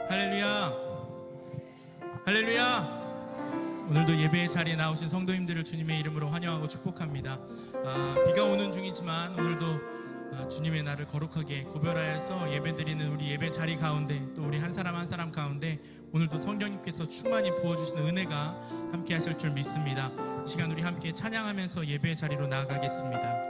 할렐루야, 할렐루야. 오늘도 예배의 자리에 나오신 성도님들을 주님의 이름으로 환영하고 축복합니다. 비가 오는 중이지만 오늘도 주님의 날을 거룩하게 구별하여서 예배드리는 우리 예배 자리 가운데, 또 우리 한 사람 한 사람 가운데 오늘도 성령님께서 충만히 부어주시는 은혜가 함께 하실 줄 믿습니다. 이 시간 우리 함께 찬양하면서 예배의 자리로 나아가겠습니다.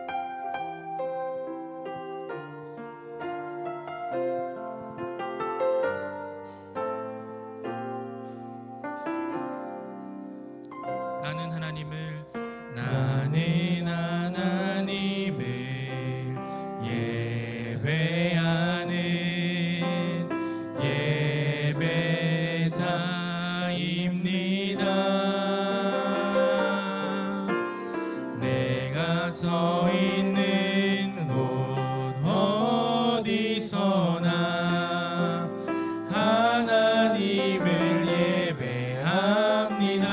나는 하나님을 예배하는 예배자입니다. 내가 서 있는 곳 어디서나 하나님을 예배합니다.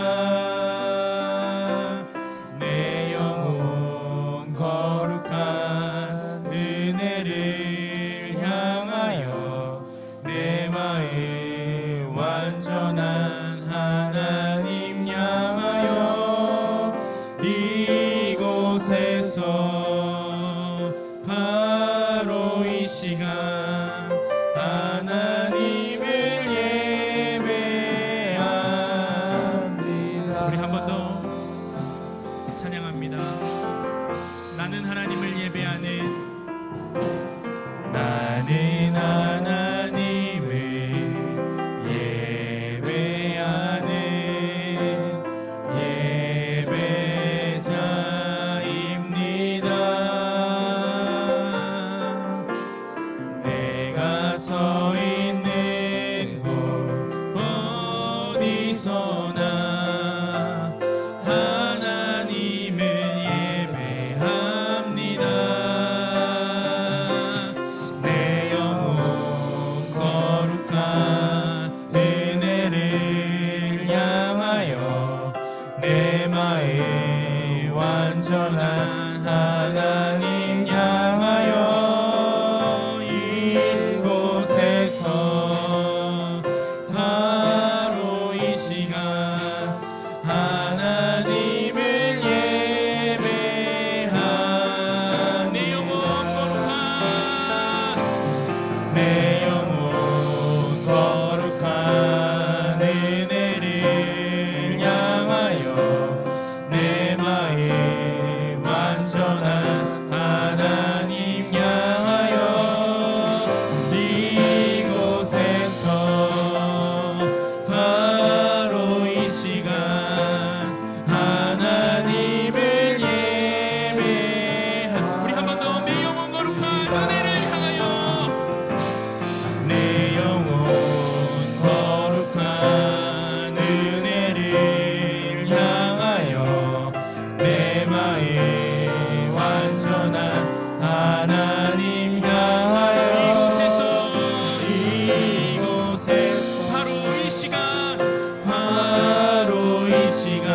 나는 하나님을 예배하는 예배자입니다. 내가 서 있는 곳 어디서나 하나님을 예배합니다. 내 영혼 거룩한 은혜를 향하여 내 마음 완전한 하나님 향하여 이곳에서 바로 이 시간 하나님을 예배한 내 영혼 거룩한 은혜를 향하여 내 마음 완전한 하나님 향하여 이곳에서 바로 이 시간 하나님을 예배한 우리 한 번 더 내 영혼 거룩한 은혜를 향하여 내 영혼 거룩한 은혜를 향하여 내 마음 완전한 하나님 향하여 이곳에 바로 이 시간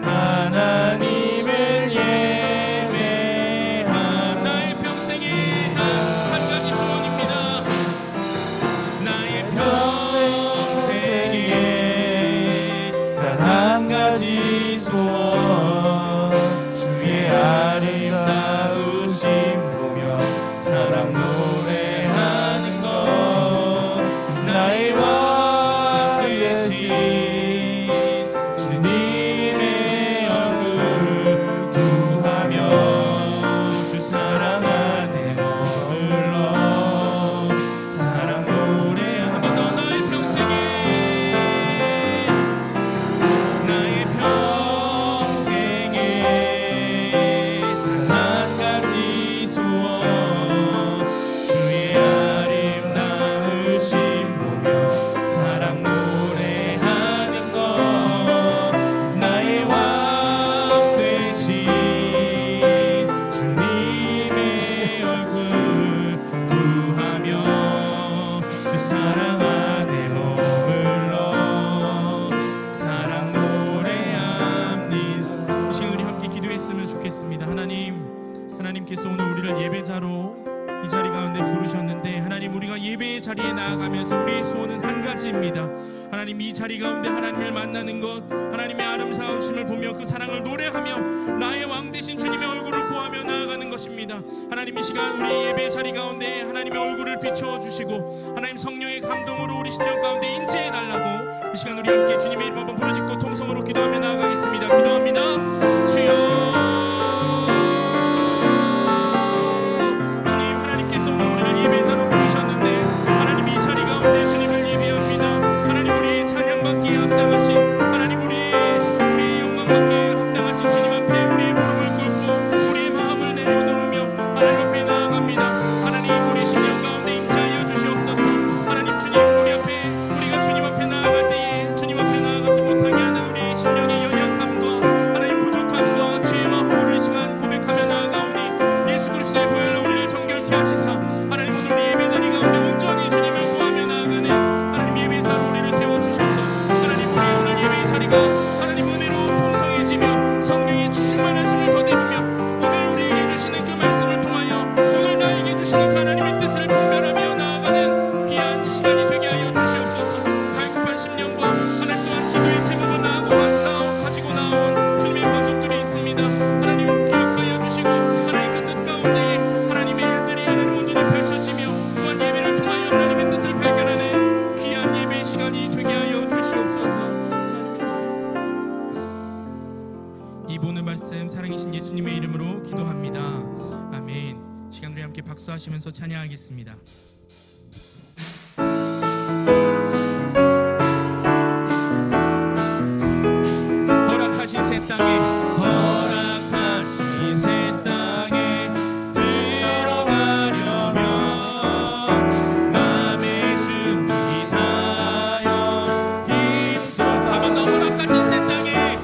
하나님을 예배한 나의 평생에 단 한 가지 소원입니다. 나의 평생에 단 한 가지 소원 주의 아름다우심 보며 사랑 노래하는 것 나의 왕 되신 주님의 얼굴 구하며 주 사랑 안에 머물러 사랑 노래 한 번 더 나의 평생에 단 한 가지 소원 주의 아름다우심 보며 사랑 노래하는 것 나의 왕 되신 주님의 얼굴 구하며 주 사랑 안에 머물러 사랑 노래합니다. 이 시간 우리 함께 기도했으면 좋겠습니다. 하나님께서 오늘 우리를 예배자로 이 자리 가운데 부르셨는데 하나님, 우리가 예배의 자리에 나아가면서 우리의 소원은 한 가지입니다. 하나님, 이 자리 가운데 하나님을 만나는 것, 하나님의 아름다우심을 보며 그 사랑을 노래하며 나의 왕 되신 주님의 얼굴을 구하며 나아가는 것입니다. 하나님, 이 시간 우리 예배의 자리 가운데 하나님의 얼굴을 비춰 주시고 하나님 성령의 감동으로 우리 심령 가운데 인재해 달라고 이 시간 우리 함께 주님의 이름 한번 부르짖고 통성으로 기도하며 나아가겠습니다. 기도합니다. 주여, 이 보는 말씀 사랑이신 예수님의 이름으로 기도합니다. 아멘. 시간 우리 함께 박수하시면서 찬양하겠습니다. 허락하신 새 땅에, 허락하신 새 땅에 들어가려면 마음의 준비 다하여 힘써. 한 번 더. 허락하신 새 땅에,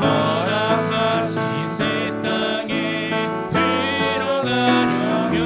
허락하신 새 땅에 들어가려면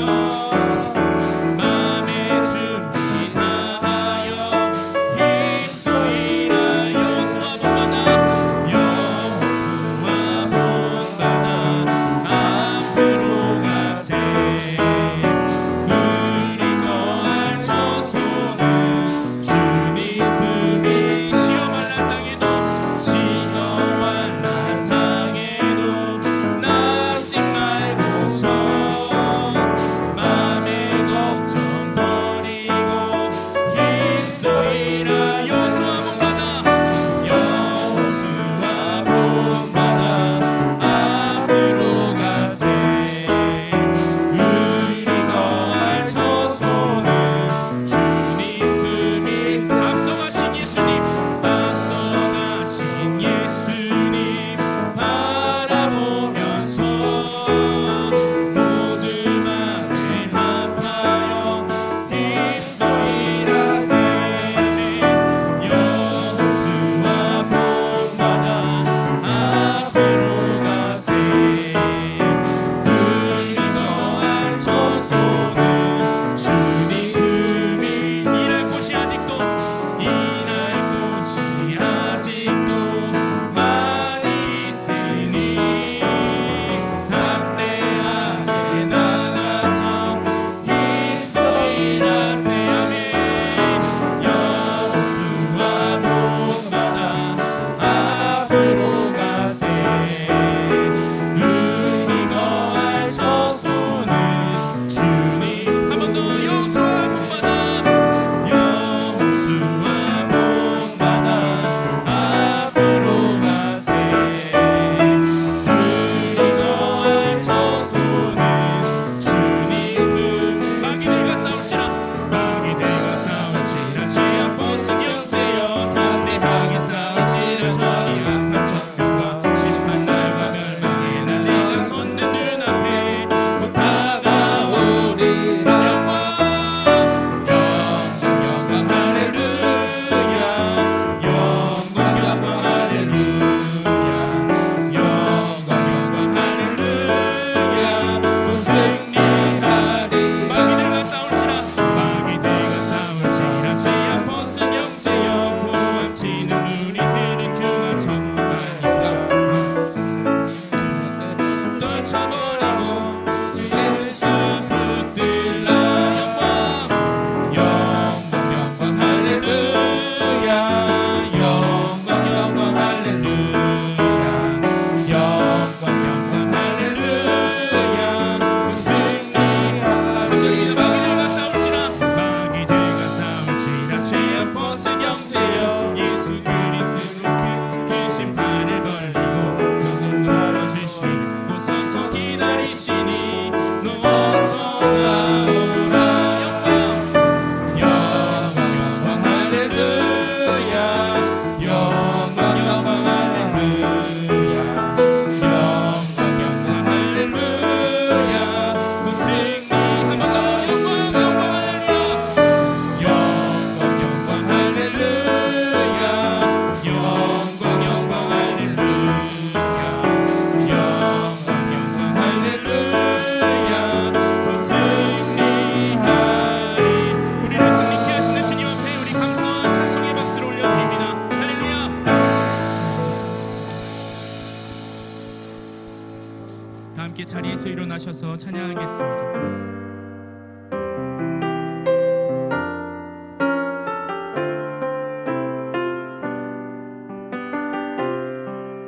일어나셔서 찬양하겠습니다.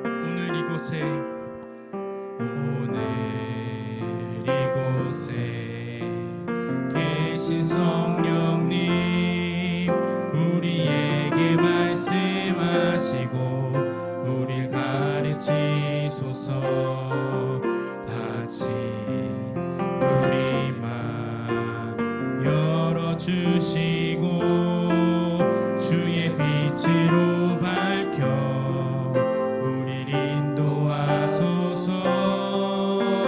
오늘 이곳에 계신 성령님 우리에게 말씀하시고 우릴 가르치소서. 같이 우리 맘 열어주시고 주의 빛으로 밝혀 우릴 인도하소서.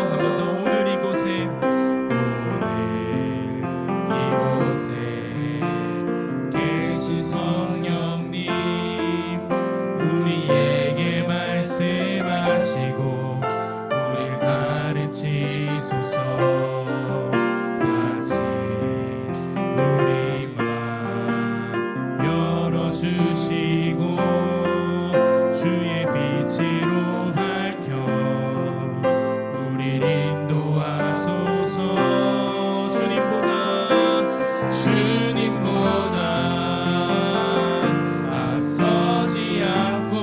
한 번 더. 오늘 이곳에 계신 성령님 우리에게 말씀하시고 우릴 가르치소서. 같이 우리 맘 열어주시고 주의 빛으로 밝혀 우릴 인도하소서. 주님보다 앞서지 않고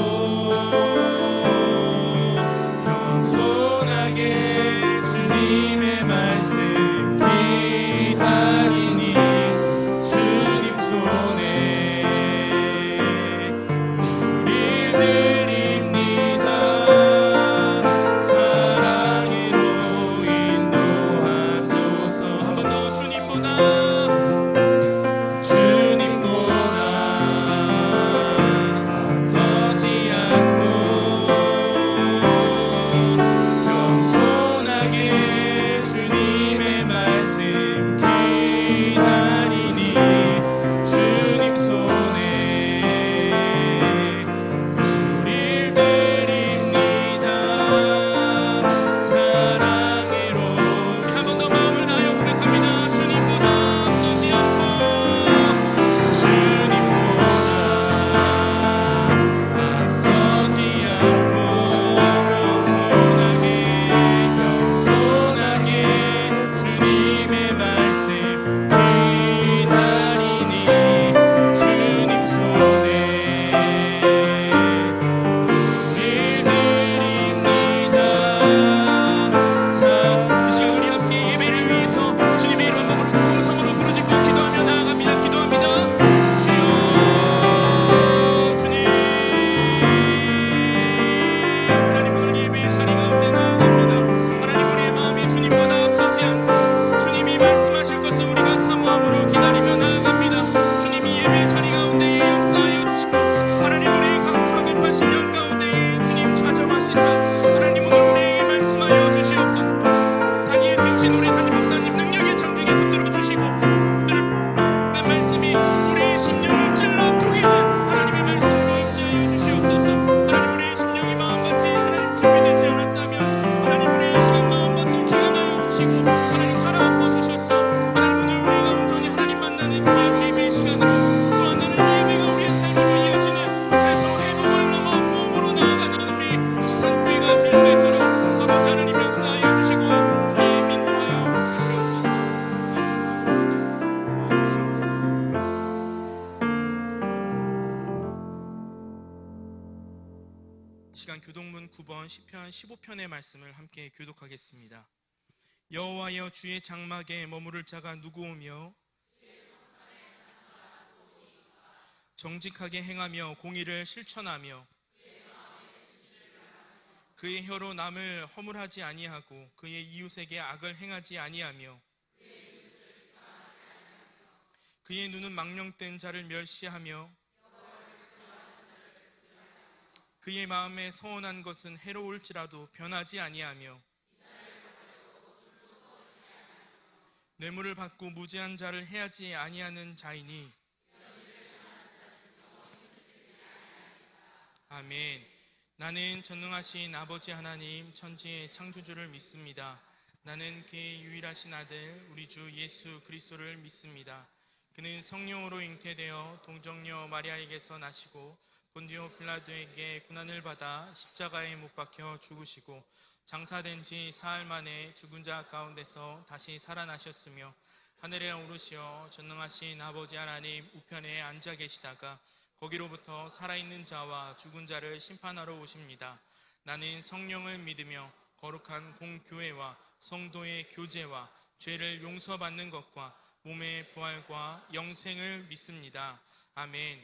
겸손하게 주님의 말씀 기다리니 주님 손에 우릴 드립니다. 사랑으로 인도하소서. 한 번 더. 주님보다 서지 않고 겸손하게 주님의 말씀 기다리니 주님 손에 우릴 드립니다. 사랑으로. 우리 한 번 더 마음을 다하여 고백합니다. 주님보다 앞서지 않고 시간 교동문 9번 시편 15편의 말씀을 함께 교독하겠습니다. 여호와여, 주의 장막에 머무를 자가 누구오며 정직하게 행하며 공의를 실천하며 그의 혀로 남을 허물하지 아니하고 그의 이웃에게 악을 행하지 아니하며 그의 눈은 망령된 자를 멸시하며 그의 마음에 서원한 것은 해로울지라도 변하지 아니하며 뇌물을 받고 무죄한 자를 해하지 아니하는 자이니. 아멘. 나는 전능하신 아버지 하나님 천지의 창조주를 믿습니다. 나는 그의 유일하신 아들 우리 주 예수 그리스도를 믿습니다. 그는 성령으로 잉태되어 동정녀 마리아에게서 나시고 본디오 빌라도에게 고난을 받아 십자가에 못 박혀 죽으시고 장사된 지 사흘 만에 죽은 자 가운데서 다시 살아나셨으며 하늘에 오르시어 전능하신 아버지 하나님 우편에 앉아 계시다가 거기로부터 살아있는 자와 죽은 자를 심판하러 오십니다. 나는 성령을 믿으며 거룩한 공교회와 성도의 교제와 죄를 용서받는 것과 몸의 부활과 영생을 믿습니다. 아멘.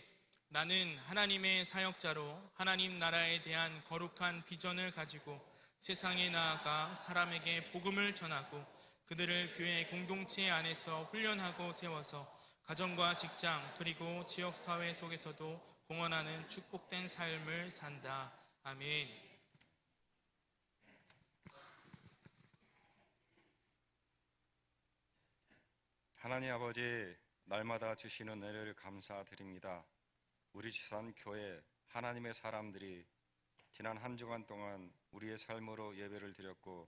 나는 하나님의 사역자로 하나님 나라에 대한 거룩한 비전을 가지고 세상에 나아가 사람에게 복음을 전하고 그들을 교회 공동체 안에서 훈련하고 세워서 가정과 직장 그리고 지역사회 속에서도 공헌하는 축복된 삶을 산다. 아멘. 하나님 아버지, 날마다 주시는 은혜를 감사드립니다. 우리 지산 교회 하나님의 사람들이 지난 한 주간 동안 우리의 삶으로 예배를 드렸고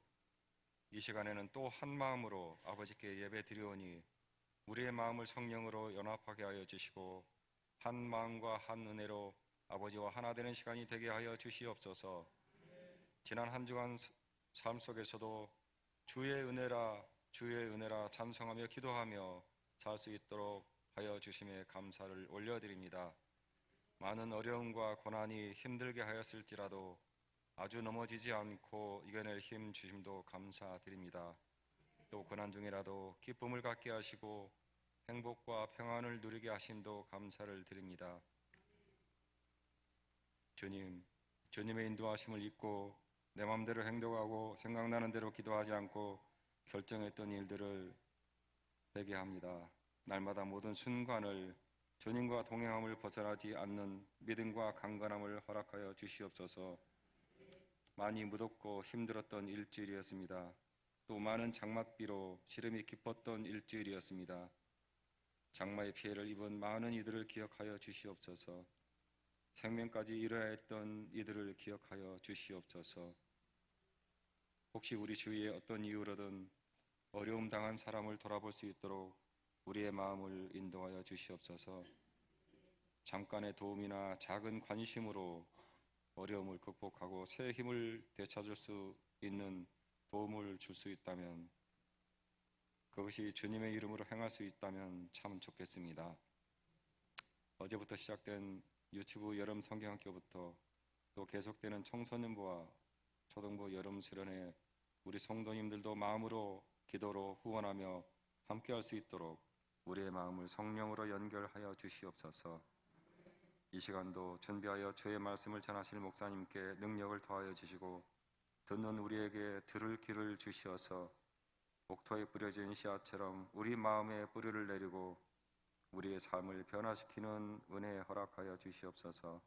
이 시간에는 또 한 마음으로 아버지께 예배 드리오니 우리의 마음을 성령으로 연합하게 하여 주시고 한 마음과 한 은혜로 아버지와 하나 되는 시간이 되게 하여 주시옵소서. 지난 한 주간 삶 속에서도 주의 은혜라 주의 은혜라 찬송하며 기도하며 살 수 있도록 하여 주심에 감사를 올려드립니다. 많은 어려움과 고난이 힘들게 하였을지라도 아주 넘어지지 않고 이겨낼 힘 주심도 감사드립니다. 또 고난 중이라도 기쁨을 갖게 하시고 행복과 평안을 누리게 하심도 감사를 드립니다. 주님, 주님의 인도하심을 잊고 내 마음대로 행동하고 생각나는 대로 기도하지 않고 결정했던 일들을 되게 합니다. 날마다 모든 순간을 주님과 동행함을 벗어나지 않는 믿음과 강건함을 허락하여 주시옵소서. 많이 무덥고 힘들었던 일주일이었습니다. 또 많은 장맛비로 시름이 깊었던 일주일이었습니다. 장마의 피해를 입은 많은 이들을 기억하여 주시옵소서. 생명까지 잃어야 했던 이들을 기억하여 주시옵소서. 혹시 우리 주위에 어떤 이유로든 어려움 당한 사람을 돌아볼 수 있도록 우리의 마음을 인도하여 주시옵소서. 잠깐의 도움이나 작은 관심으로 어려움을 극복하고 새 힘을 되찾을 수 있는 도움을 줄 수 있다면, 그것이 주님의 이름으로 행할 수 있다면 참 좋겠습니다. 어제부터 시작된 유치부 여름 성경학교부터 또 계속되는 청소년부와 초등부 여름 수련회 우리 성도님들도 마음으로 기도로 후원하며 함께할 수 있도록 우리의 마음을 성령으로 연결하여 주시옵소서. 이 시간도 준비하여 주의 말씀을 전하실 목사님께 능력을 더하여 주시고 듣는 우리에게 들을 길을 주시어서 목토에 뿌려진 씨앗처럼 우리 마음에 뿌리를 내리고 우리의 삶을 변화시키는 은혜 허락하여 주시옵소서.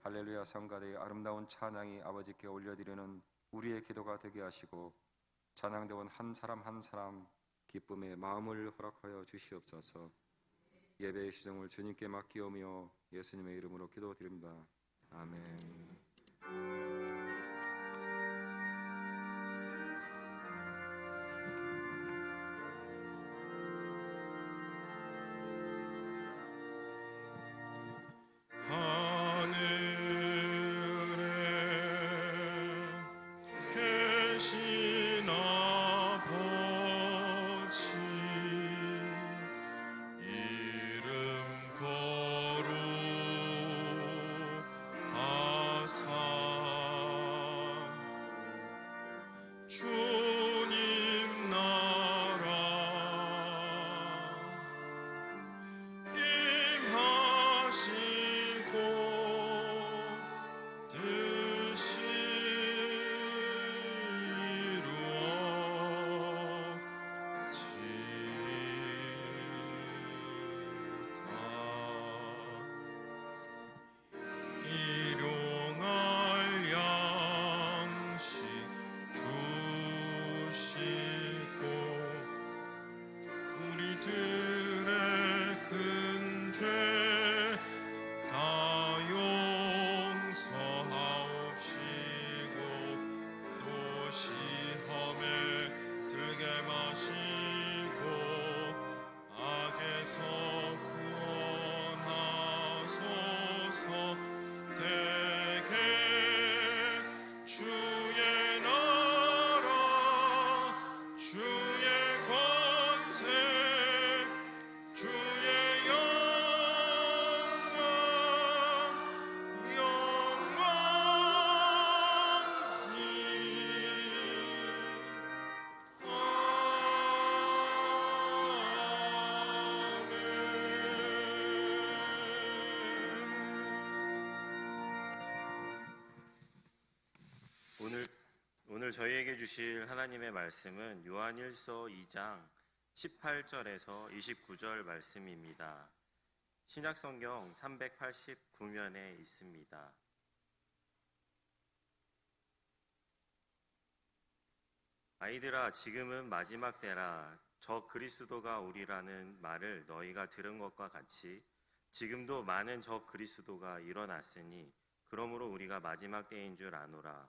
할렐루야 성가대의 아름다운 찬양이 아버지께 올려드리는 우리의 기도가 되게 하시고 찬양대원 한 사람 한 사람 기쁨의 마음을 허락하여 주시옵소서. 예배의 시정을 주님께 맡기오며 예수님의 이름으로 기도드립니다. 아멘. 거룩하사 저희에게 주실 하나님의 말씀은 요한일서 2장 18절에서 29절 말씀입니다. 신약성경 389면에 있습니다. 아이들아, 지금은 마지막 때라. 저 그리스도가 오리라는 말을 너희가 들은 것과 같이 지금도 많은 저 그리스도가 일어났으니 그러므로 우리가 마지막 때인 줄 아노라.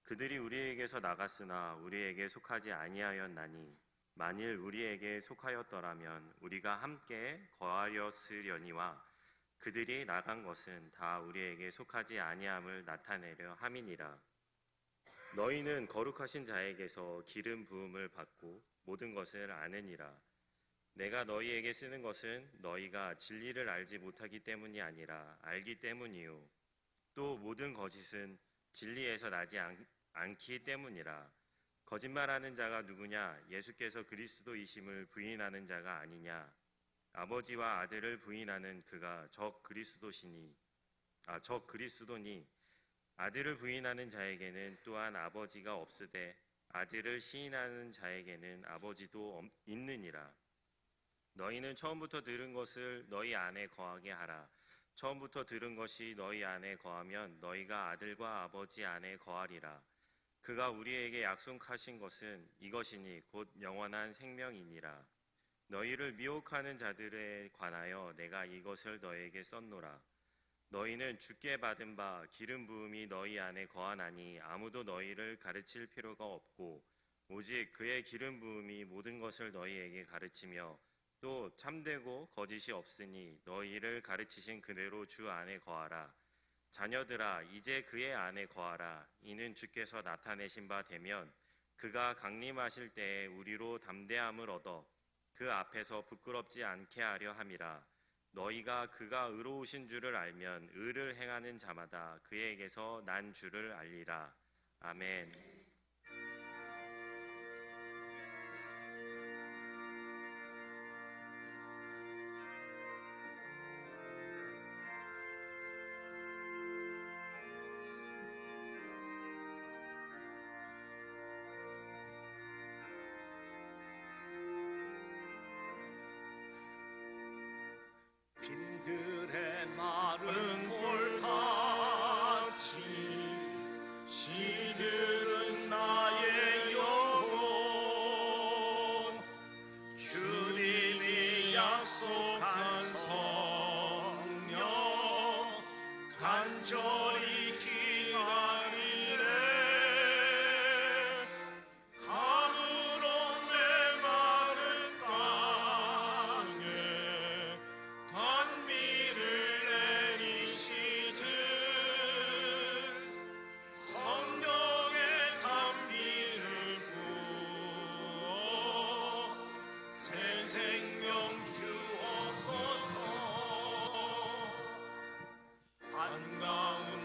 그들이 우리에게서 나갔으나 우리에게 속하지 아니하였나니 만일 우리에게 속하였더라면 우리가 함께 거하였으려니와 그들이 나간 것은 다 우리에게 속하지 아니함을 나타내려 함이니라. 너희는 거룩하신 자에게서 기름 부음을 받고 모든 것을 아느니라. 내가 너희에게 쓰는 것은 너희가 진리를 알지 못하기 때문이 아니라 알기 때문이요 또 모든 거짓은 진리에서 나지 않기 때문이라. 거짓말하는 자가 누구냐? 예수께서 그리스도이심을 부인하는 자가 아니냐? 아버지와 아들을 부인하는 그가 저 그리스도니 아들을 부인하는 자에게는 또한 아버지가 없으되 아들을 시인하는 자에게는 아버지도 있느니라. 너희는 처음부터 들은 것을 너희 안에 거하게 하라. 처음부터 들은 것이 너희 안에 거하면 너희가 아들과 아버지 안에 거하리라. 그가 우리에게 약속하신 것은 이것이니 곧 영원한 생명이니라. 너희를 미혹하는 자들에 관하여 내가 이것을 너희에게 썼노라. 너희는 주께 받은 바 기름 부음이 너희 안에 거하나니 아무도 너희를 가르칠 필요가 없고 오직 그의 기름 부음이 모든 것을 너희에게 가르치며 또 참되고 거짓이 없으니 너희를 가르치신 그대로 주 안에 거하라. 자녀들아, 이제 그의 안에 거하라. 이는 주께서 나타내신 바 되면 그가 강림하실 때에 우리로 담대함을 얻어 그 앞에서 부끄럽지 않게 하려 함이라. 너희가 그가 의로우신 줄을 알면 의를 행하는 자마다 그에게서 난 줄을 알리라. 아멘. 빈들의 마른 돌같이 시들은 나의 영혼 주님이 약속한 성령 간절히 기다리네. 감으로 내 마른 땅에 단비를 내리시듯 성령의 단비를 부어 새 생명 주옵소서. 한가운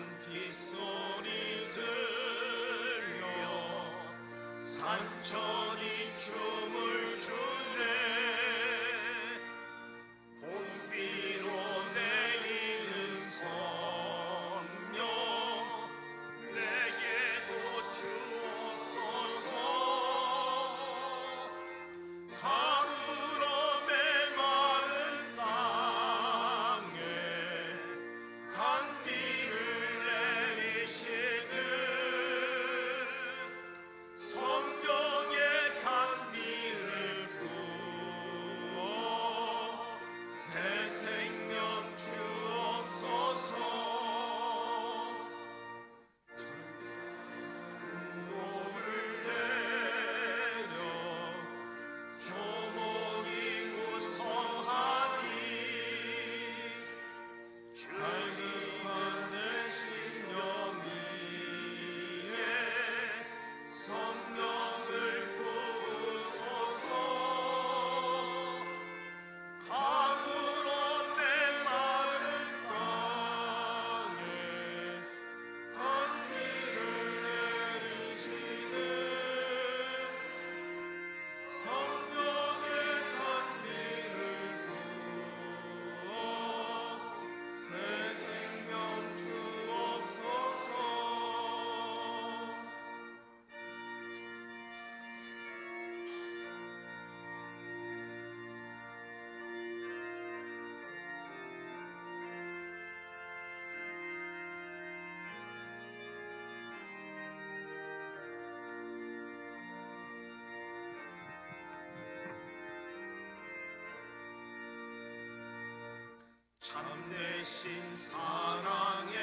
참되신 사랑의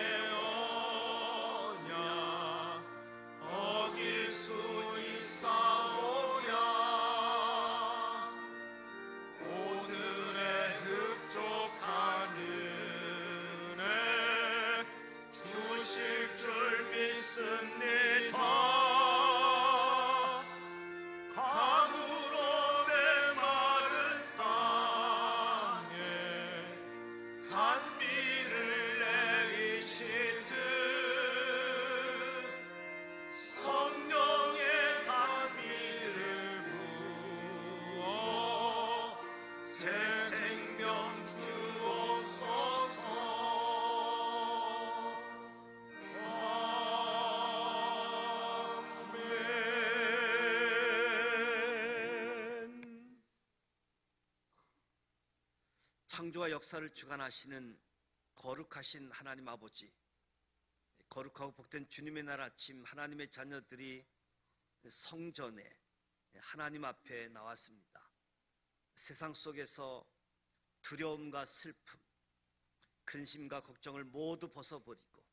언약 어길 수 있사오랴. 오늘의 흡족한 은혜 주실 줄 믿습니다. 감으로 메마른 땅에 단비를 내리시듯 성령의 단비를 부어 새 생명 주옵소서. 아멘. 창조와 역사를 주관하시는 거룩하신 하나님 아버지, 거룩하고 복된 주님의 날 아침, 하나님의 자녀들이 성전에 하나님 앞에 나왔습니다. 세상 속에서 두려움과 슬픔, 근심과 걱정을 모두 벗어버리고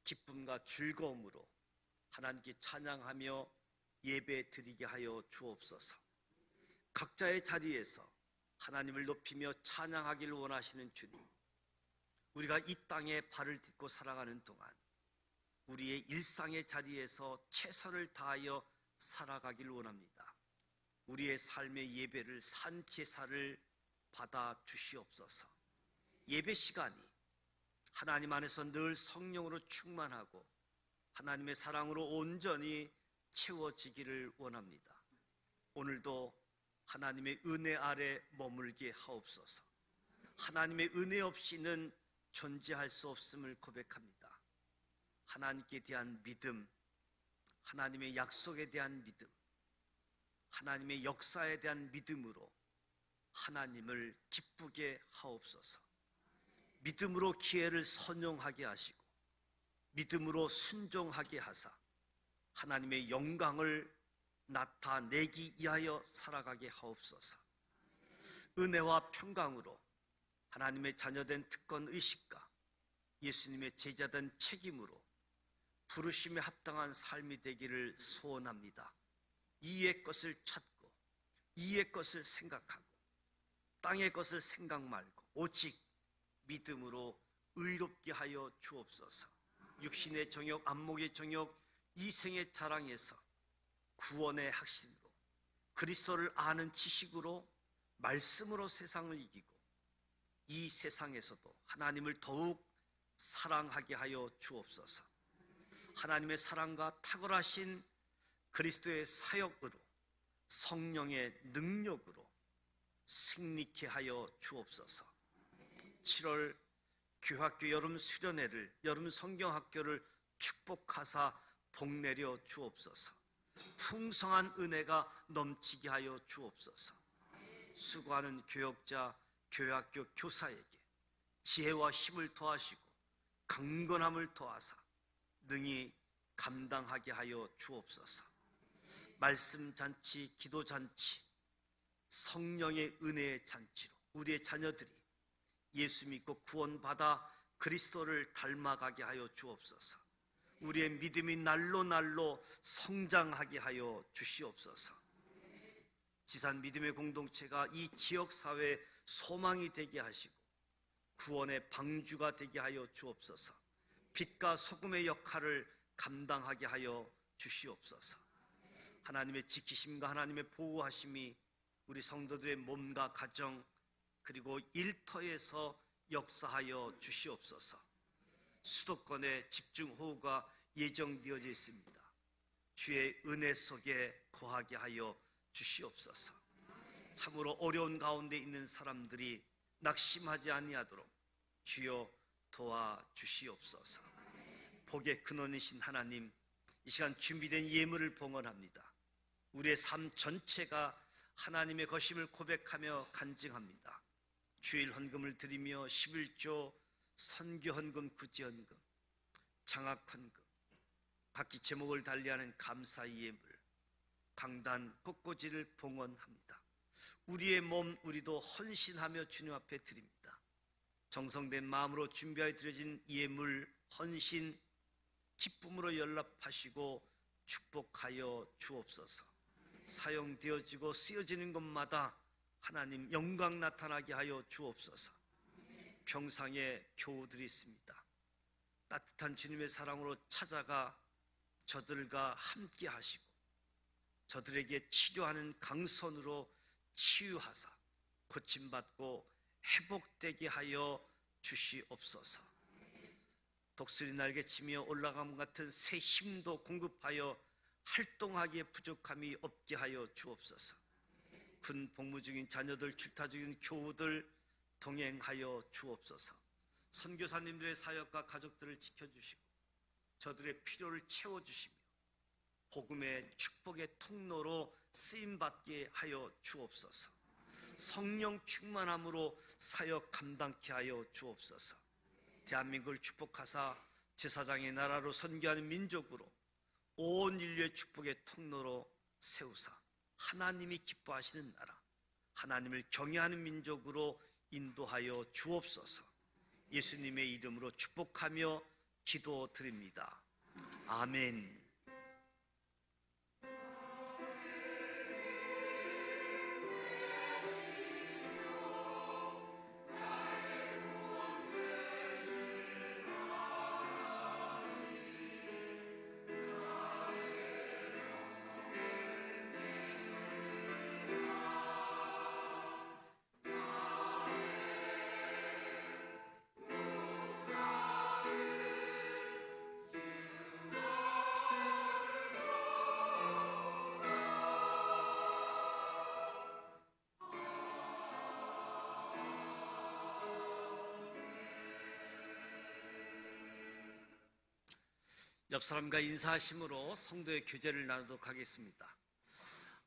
기쁨과 즐거움으로 하나님께 찬양하며 예배 드리게 하여 주옵소서. 각자의 자리에서 하나님을 높이며 찬양하기를 원하시는 주님, 우리가 이 땅에 발을 딛고 살아가는 동안 우리의 일상의 자리에서 최선을 다하여 살아가기를 원합니다. 우리의 삶의 예배를 산제사를 받아 주시옵소서. 예배 시간이 하나님 안에서 늘 성령으로 충만하고 하나님의 사랑으로 온전히 채워지기를 원합니다. 오늘도 하나님의 은혜 아래 머물게 하옵소서. 하나님의 은혜 없이는 존재할 수 없음을 고백합니다. 하나님께 대한 믿음, 하나님의 약속에 대한 믿음, 하나님의 역사에 대한 믿음으로 하나님을 기쁘게 하옵소서. 믿음으로 기회를 선용하게 하시고 믿음으로 순종하게 하사 하나님의 영광을 나타내기 위하여 살아가게 하옵소서. 은혜와 평강으로 하나님의 자녀된 특권 의식과 예수님의 제자된 책임으로 부르심에 합당한 삶이 되기를 소원합니다. 이의 것을 찾고 이의 것을 생각하고 땅의 것을 생각 말고 오직 믿음으로 의롭게 하여 주옵소서. 육신의 정욕, 안목의 정욕, 이생의 자랑에서 구원의 확신으로 그리스도를 아는 지식으로 말씀으로 세상을 이기고 이 세상에서도 하나님을 더욱 사랑하게 하여 주옵소서. 하나님의 사랑과 탁월하신 그리스도의 사역으로 성령의 능력으로 승리케 하여 주옵소서. 7월 교학교 여름 수련회를, 여름 성경학교를 축복하사 복내려 주옵소서. 풍성한 은혜가 넘치게 하여 주옵소서. 수고하는 교역자, 교학교 교사에게 지혜와 힘을 더하시고 강건함을 더하사 능히 감당하게 하여 주옵소서. 말씀 잔치, 기도 잔치, 성령의 은혜의 잔치로 우리의 자녀들이 예수 믿고 구원받아 그리스도를 닮아가게 하여 주옵소서. 우리의 믿음이 날로 날로 성장하게 하여 주시옵소서. 지산 믿음의 공동체가 이 지역사회의 소망이 되게 하시고 구원의 방주가 되게 하여 주옵소서. 빛과 소금의 역할을 감당하게 하여 주시옵소서. 하나님의 지키심과 하나님의 보호하심이 우리 성도들의 몸과 가정 그리고 일터에서 역사하여 주시옵소서. 수도권에 집중호우가 예정되어져 있습니다. 주의 은혜 속에 거하게 하여 주시옵소서. 참으로 어려운 가운데 있는 사람들이 낙심하지 아니하도록 주여 도와주시옵소서. 복의 근원이신 하나님, 이 시간 준비된 예물을 봉헌합니다. 우리의 삶 전체가 하나님의 것임을 고백하며 간증합니다. 주일 헌금을 드리며 11조, 선교 헌금, 구제 헌금, 장학 헌금, 각기 제목을 달리하는 감사의 예물, 강단 꽃꽂이를 봉헌합니다. 우리의 몸 우리도 헌신하며 주님 앞에 드립니다. 정성된 마음으로 준비하여 드려진 예물, 헌신, 기쁨으로 연락하시고 축복하여 주옵소서. 사용되어지고 쓰여지는 것마다 하나님 영광 나타나게 하여 주옵소서. 평상에 교우들이 있습니다. 따뜻한 주님의 사랑으로 찾아가 저들과 함께 하시고 저들에게 치료하는 강선으로 치유하사 고침받고 회복되게 하여 주시옵소서. 독수리 날개치며 올라감 같은 새 힘도 공급하여 활동하기에 부족함이 없게 하여 주옵소서. 군 복무 중인 자녀들, 출타 중인 교우들 동행하여 주옵소서. 선교사님들의 사역과 가족들을 지켜주시고 저들의 필요를 채워주시며 복음의 축복의 통로로 쓰임받게 하여 주옵소서. 성령 충만함으로 사역 감당케 하여 주옵소서. 대한민국을 축복하사 제사장의 나라로 선교하는 민족으로 온 인류의 축복의 통로로 세우사 하나님이 기뻐하시는 나라, 하나님을 경외하는 민족으로 인도하여 주옵소서. 예수님의 이름으로 축복하며 기도드립니다. 아멘. 옆 사람과 인사하심으로 성도의 교제를 나누도록 하겠습니다.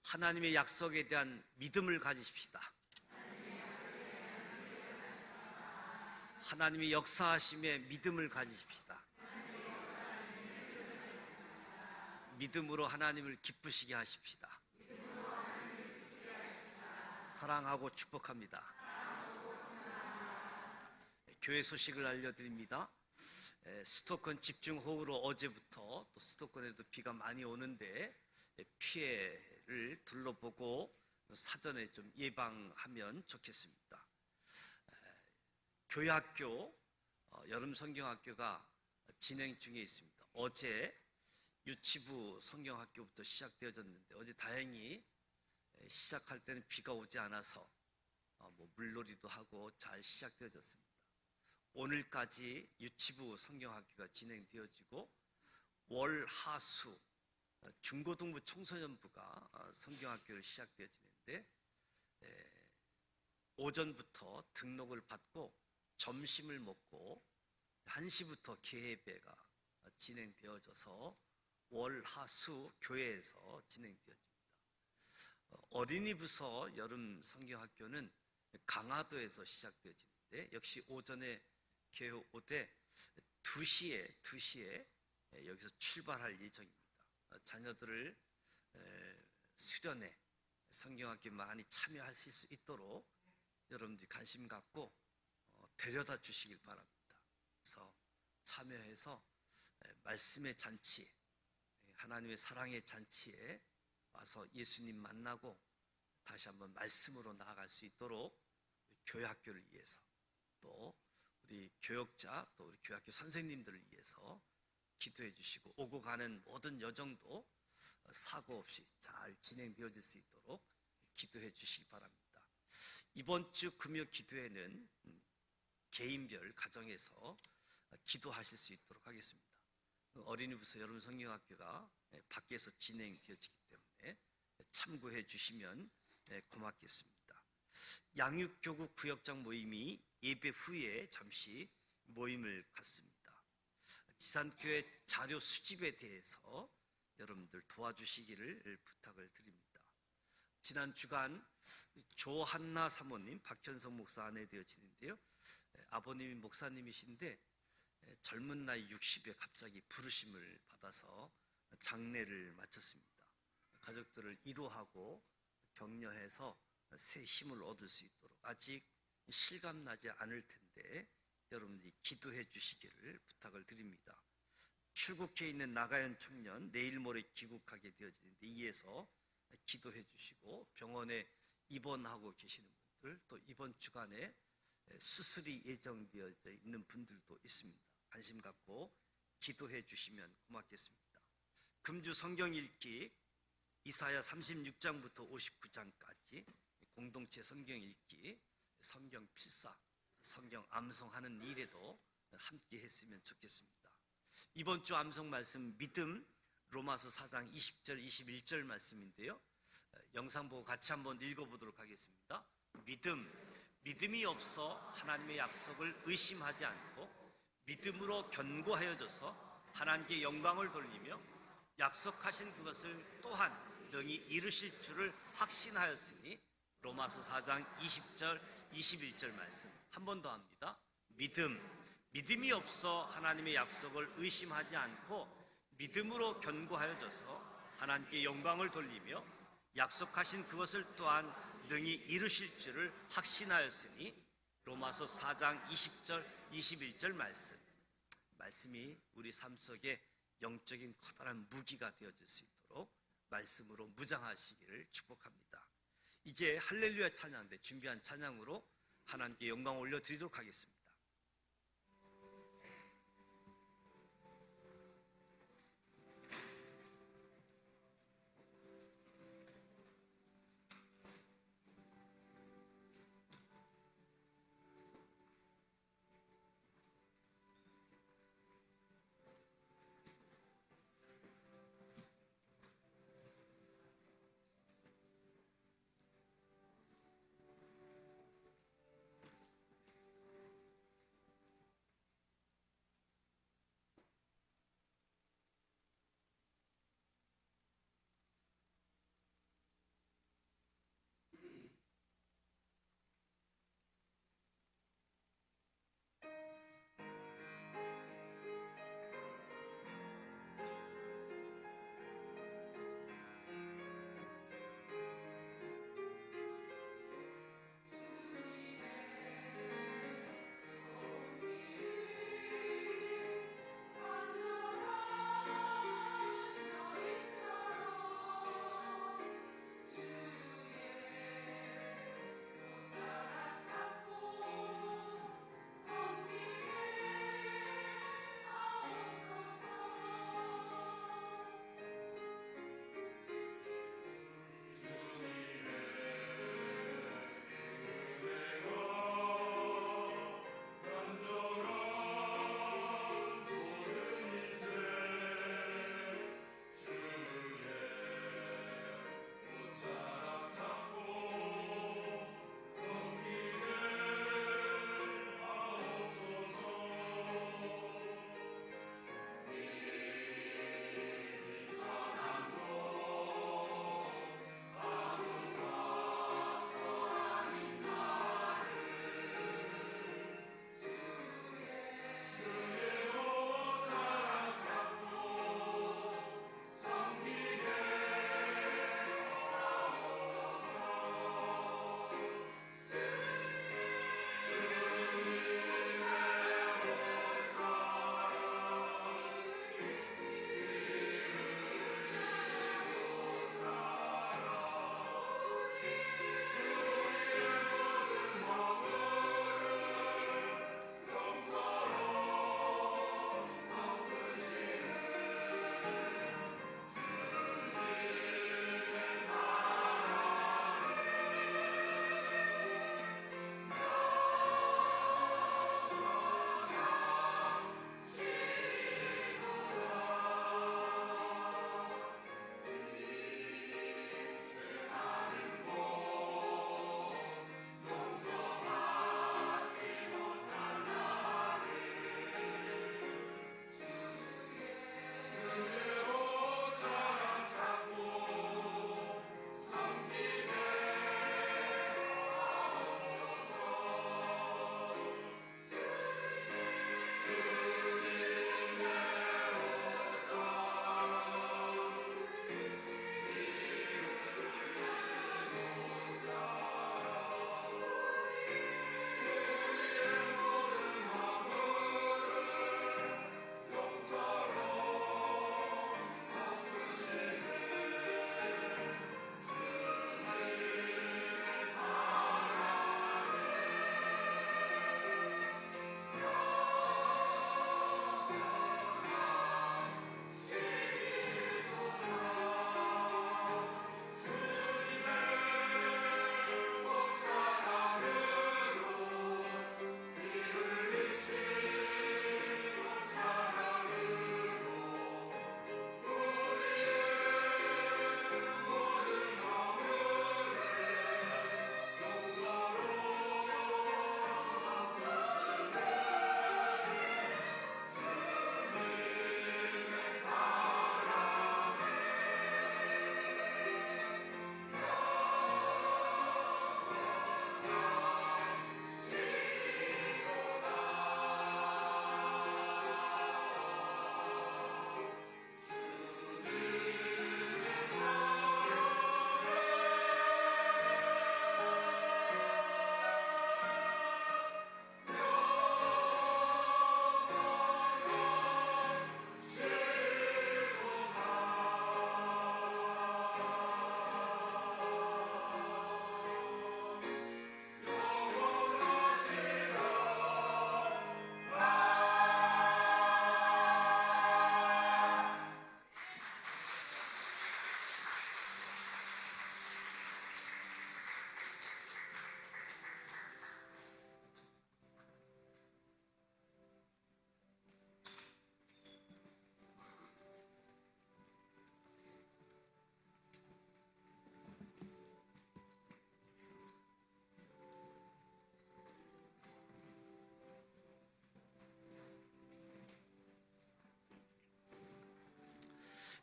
하나님의 약속에 대한 믿음을 가지십시다. 하나님의 역사하심에 믿음을 가지십시다. 믿음으로 하나님을 기쁘시게 하십시다. 사랑하고 축복합니다. 교회 소식을 알려드립니다. 수도권 집중호우로 어제부터 또 수도권에도 비가 많이 오는데 피해를 둘러보고 사전에 좀 예방하면 좋겠습니다. 교회학교, 여름 성경학교가 진행 중에 있습니다. 어제 유치부 성경학교부터 시작되어졌는데 어제 다행히 시작할 때는 비가 오지 않아서 물놀이도 하고 잘 시작되어졌습니다. 오늘까지 유치부 성경학교가 진행되어지고 월, 하, 수 중고등부 청소년부가 성경학교를 시작되어지는데 오전부터 등록을 받고 점심을 먹고 1시부터 개회배가 진행되어져서 월, 하, 수 교회에서 진행되어집니다. 어린이부서 여름 성경학교는 강화도에서 시작되어지는데 역시 오전에 개회 오되 2시에 여기서 출발할 예정입니다. 자녀들을 수련회 성경학교에 많이 참여하실 수 있도록 여러분들이 관심 갖고 데려다 주시길 바랍니다. 그래서 참여해서 말씀의 잔치, 하나님의 사랑의 잔치에 와서 예수님 만나고 다시 한번 말씀으로 나아갈 수 있도록 교회학교를 위해서 또 우리 교역자 또 우리 교회학교 선생님들을 위해서 기도해 주시고 오고 가는 모든 여정도 사고 없이 잘 진행되어질 수 있도록 기도해 주시기 바랍니다. 이번 주 금요 기도회는 개인별 가정에서 기도하실 수 있도록 하겠습니다. 어린이부서 여름 성경학교가 밖에서 진행되어지기 때문에 참고해 주시면 고맙겠습니다. 양육교구 구역장 모임이 예배 후에 잠시 모임을 갖습니다. 지산교회 자료 수집에 대해서 여러분들 도와주시기를 부탁을 드립니다. 지난 주간 조한나 사모님, 박현성 목사 아내 되어지는데요. 아버님이 목사님이신데 젊은 나이 60에 갑자기 부르심을 받아서 장례를 마쳤습니다. 가족들을 위로하고 격려해서 새 힘을 얻을 수 있도록 아직 실감나지 않을 텐데 여러분들이 기도해 주시기를 부탁을 드립니다. 출국해 있는 나가연 청년 내일 모레 귀국하게 되어지는데 이에서 기도해 주시고, 병원에 입원하고 계시는 분들, 또 이번 주간에 수술이 예정되어져 있는 분들도 있습니다. 관심 갖고 기도해 주시면 고맙겠습니다. 금주 성경 읽기 이사야 36장부터 59장까지 공동체 성경 읽기, 성경 필사, 성경 암송하는 일에도 함께 했으면 좋겠습니다. 이번 주 암송 말씀 믿음, 로마서 4장 20절 21절 말씀인데요, 영상 보고 같이 한번 읽어보도록 하겠습니다. 믿음이 없어 하나님의 약속을 의심하지 않고 믿음으로 견고하여져서 하나님께 영광을 돌리며 약속하신 그것을 또한 능히 이루실 줄을 확신하였으니, 로마서 4장 20절 21절 말씀 한 번 더 합니다. 믿음이 없어 하나님의 약속을 의심하지 않고 믿음으로 견고하여져서 하나님께 영광을 돌리며 약속하신 그것을 또한 능히 이루실 줄을 확신하였으니, 로마서 4장 20절 21절 말씀이 우리 삶 속에 영적인 커다란 무기가 되어질 수 있도록 말씀으로 무장하시기를 축복합니다. 이제 할렐루야 찬양대 준비한 찬양으로 하나님께 영광 올려드리도록 하겠습니다.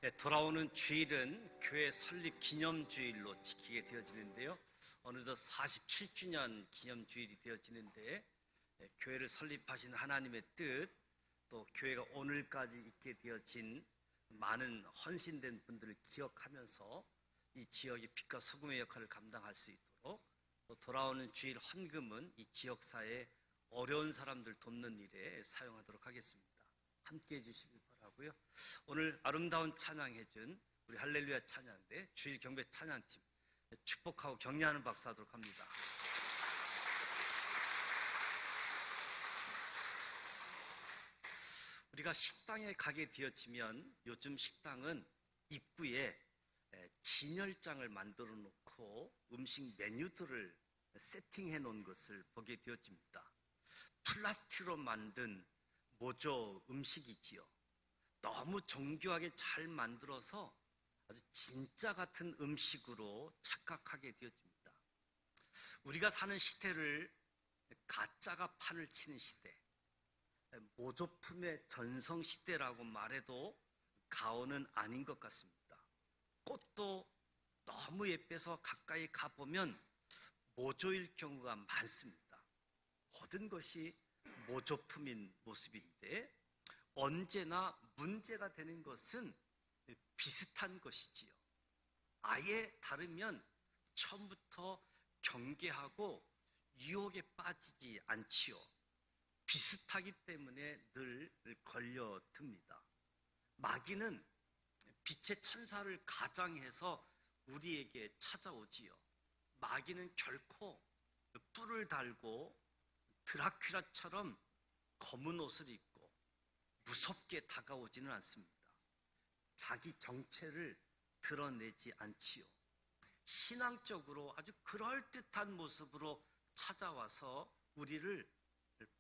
돌아오는 주일은 교회 설립 기념주일로 지키게 되어지는데요. 어느덧 47주년 기념주일이 되어지는데 교회를 설립하신 하나님의 뜻, 또 교회가 오늘까지 있게 되어진 많은 헌신된 분들을 기억하면서 이 지역의 빛과 소금의 역할을 감당할 수 있도록, 또 돌아오는 주일 헌금은 이 지역사회의 어려운 사람들 돕는 일에 사용하도록 하겠습니다. 함께 해주시길 바라고요. 오늘 아름다운 찬양해준 우리 할렐루야 찬양대 주일 경배 찬양팀 축복하고 격려하는 박수 하도록 합니다. 우리가 식당에 가게 되어지면 요즘 식당은 입구에 진열장을 만들어 놓고 음식 메뉴들을 세팅해 놓은 것을 보게 되어집니다. 플라스틱으로 만든 모조 음식이지요. 너무 정교하게 잘 만들어서 아주 진짜 같은 음식으로 착각하게 되어집니다. 우리가 사는 시대를 가짜가 판을 치는 시대, 모조품의 전성 시대라고 말해도 가오는 아닌 것 같습니다. 꽃도 너무 예뻐서 가까이 가보면 모조일 경우가 많습니다. 모든 것이 모조품인 모습인데 언제나 문제가 되는 것은 비슷한 것이지요. 아예 다르면 처음부터 경계하고 유혹에 빠지지 않지요. 비슷하기 때문에 늘 걸려듭니다. 마귀는 빛의 천사를 가장해서 우리에게 찾아오지요. 마귀는 결코 뿔을 달고 드라큘라처럼 검은 옷을 입고 무섭게 다가오지는 않습니다. 자기 정체를 드러내지 않지요. 신앙적으로 아주 그럴듯한 모습으로 찾아와서 우리를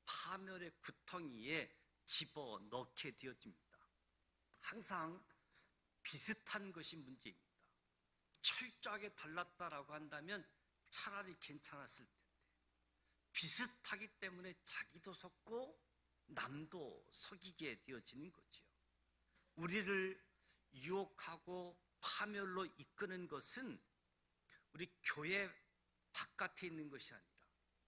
파멸의 구덩이에 집어넣게 되어집니다. 항상 비슷한 것이 문제입니다. 철저하게 달랐다라고 한다면 차라리 괜찮았을 텐데 비슷하기 때문에 자기도 속고 남도 속이게 되어지는 거지요. 우리를 유혹하고 파멸로 이끄는 것은 우리 교회 바깥에 있는 것이 아니라,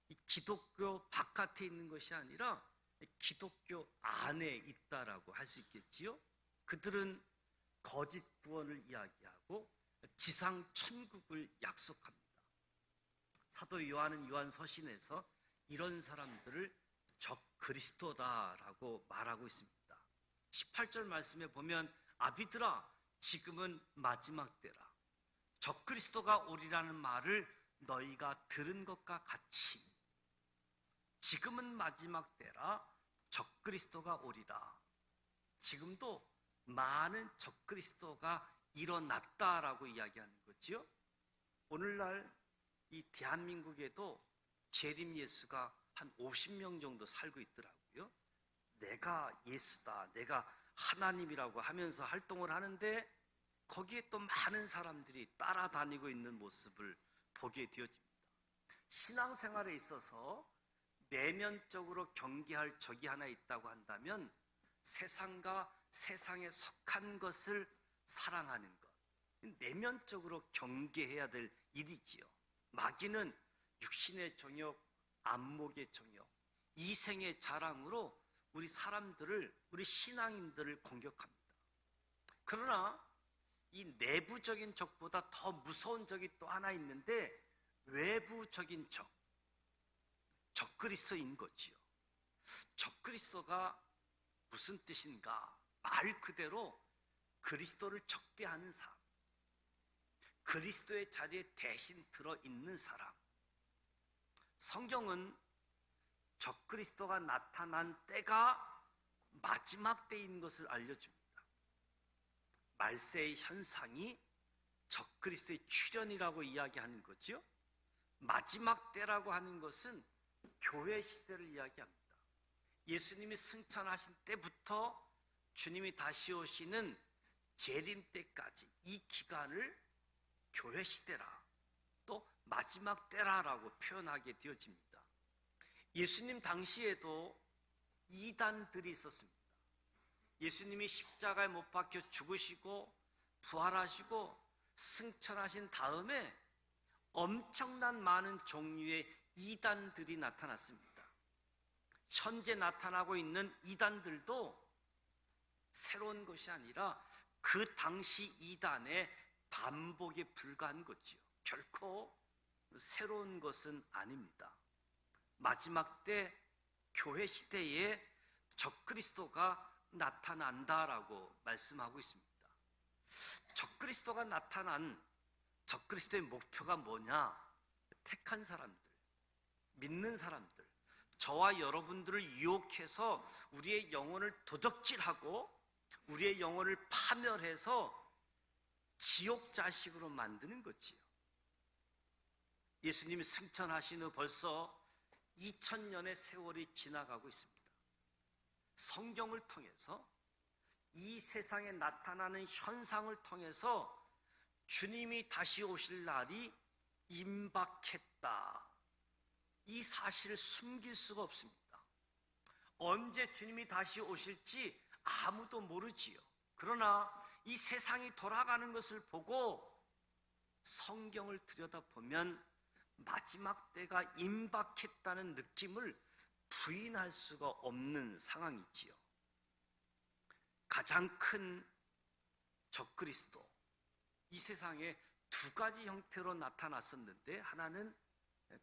이 기독교 바깥에 있는 것이 아니라 기독교 안에 있다라고 할 수 있겠지요. 그들은 거짓 구원을 이야기하고 지상 천국을 약속합니다. 사도 요한은 요한서신에서 이런 사람들을 적 그리스도다라고 말하고 있습니다. 18절 말씀에 보면 아비들아 지금은 마지막 때라, 적 그리스도가 오리라는 말을 너희가 들은 것과 같이 지금은 마지막 때라 적 그리스도가 오리라. 지금도 많은 적 그리스도가 일어났다라고 이야기하는 거죠. 오늘날 이 대한민국에도 재림 예수가 한 50명 정도 살고 있더라고요. 내가 예수다, 내가 하나님이라고 하면서 활동을 하는데 거기에 또 많은 사람들이 따라다니고 있는 모습을 보게 되어집니다. 신앙생활에 있어서 내면적으로 경계할 적이 하나 있다고 한다면 세상과 세상에 속한 것을 사랑하는 것, 내면적으로 경계해야 될 일이지요. 마귀는 육신의 정욕, 안목의 정욕, 이생의 자랑으로 우리 사람들을, 우리 신앙인들을 공격합니다. 그러나 이 내부적인 적보다 더 무서운 적이 또 하나 있는데 외부적인 적, 적그리스도인 거지요. 적그리스도가 무슨 뜻인가? 말 그대로 그리스도를 적대하는 사람, 그리스도의 자리에 대신 들어있는 사람. 성경은 적그리스도가 나타난 때가 마지막 때인 것을 알려줍니다. 말세의 현상이 적그리스도의 출현이라고 이야기하는 거죠. 마지막 때라고 하는 것은 교회 시대를 이야기합니다. 예수님이 승천하신 때부터 주님이 다시 오시는 재림 때까지 이 기간을 교회 시대라, 또 마지막 때라라고 표현하게 되어집니다. 예수님 당시에도 이단들이 있었습니다. 예수님이 십자가에 못 박혀 죽으시고 부활하시고 승천하신 다음에 엄청난 많은 종류의 이단들이 나타났습니다. 현재 나타나고 있는 이단들도 새로운 것이 아니라 그 당시 이단의 반복에 불과한 거지요. 결코 새로운 것은 아닙니다. 마지막 때 교회 시대에 적그리스도가 나타난다라고 말씀하고 있습니다. 적그리스도가 나타난 적그리스도의 목표가 뭐냐? 택한 사람들, 믿는 사람들, 저와 여러분들을 유혹해서 우리의 영혼을 도적질하고 우리의 영혼을 파멸해서 지옥 자식으로 만드는 거지요. 예수님이 승천하신 후 벌써 2000년의 세월이 지나가고 있습니다. 성경을 통해서 이 세상에 나타나는 현상을 통해서 주님이 다시 오실 날이 임박했다. 이 사실을 숨길 수가 없습니다. 언제 주님이 다시 오실지 아무도 모르지요. 그러나 이 세상이 돌아가는 것을 보고 성경을 들여다보면 마지막 때가 임박했다는 느낌을 부인할 수가 없는 상황이지요. 가장 큰 적그리스도, 이 세상에 두 가지 형태로 나타났었는데 하나는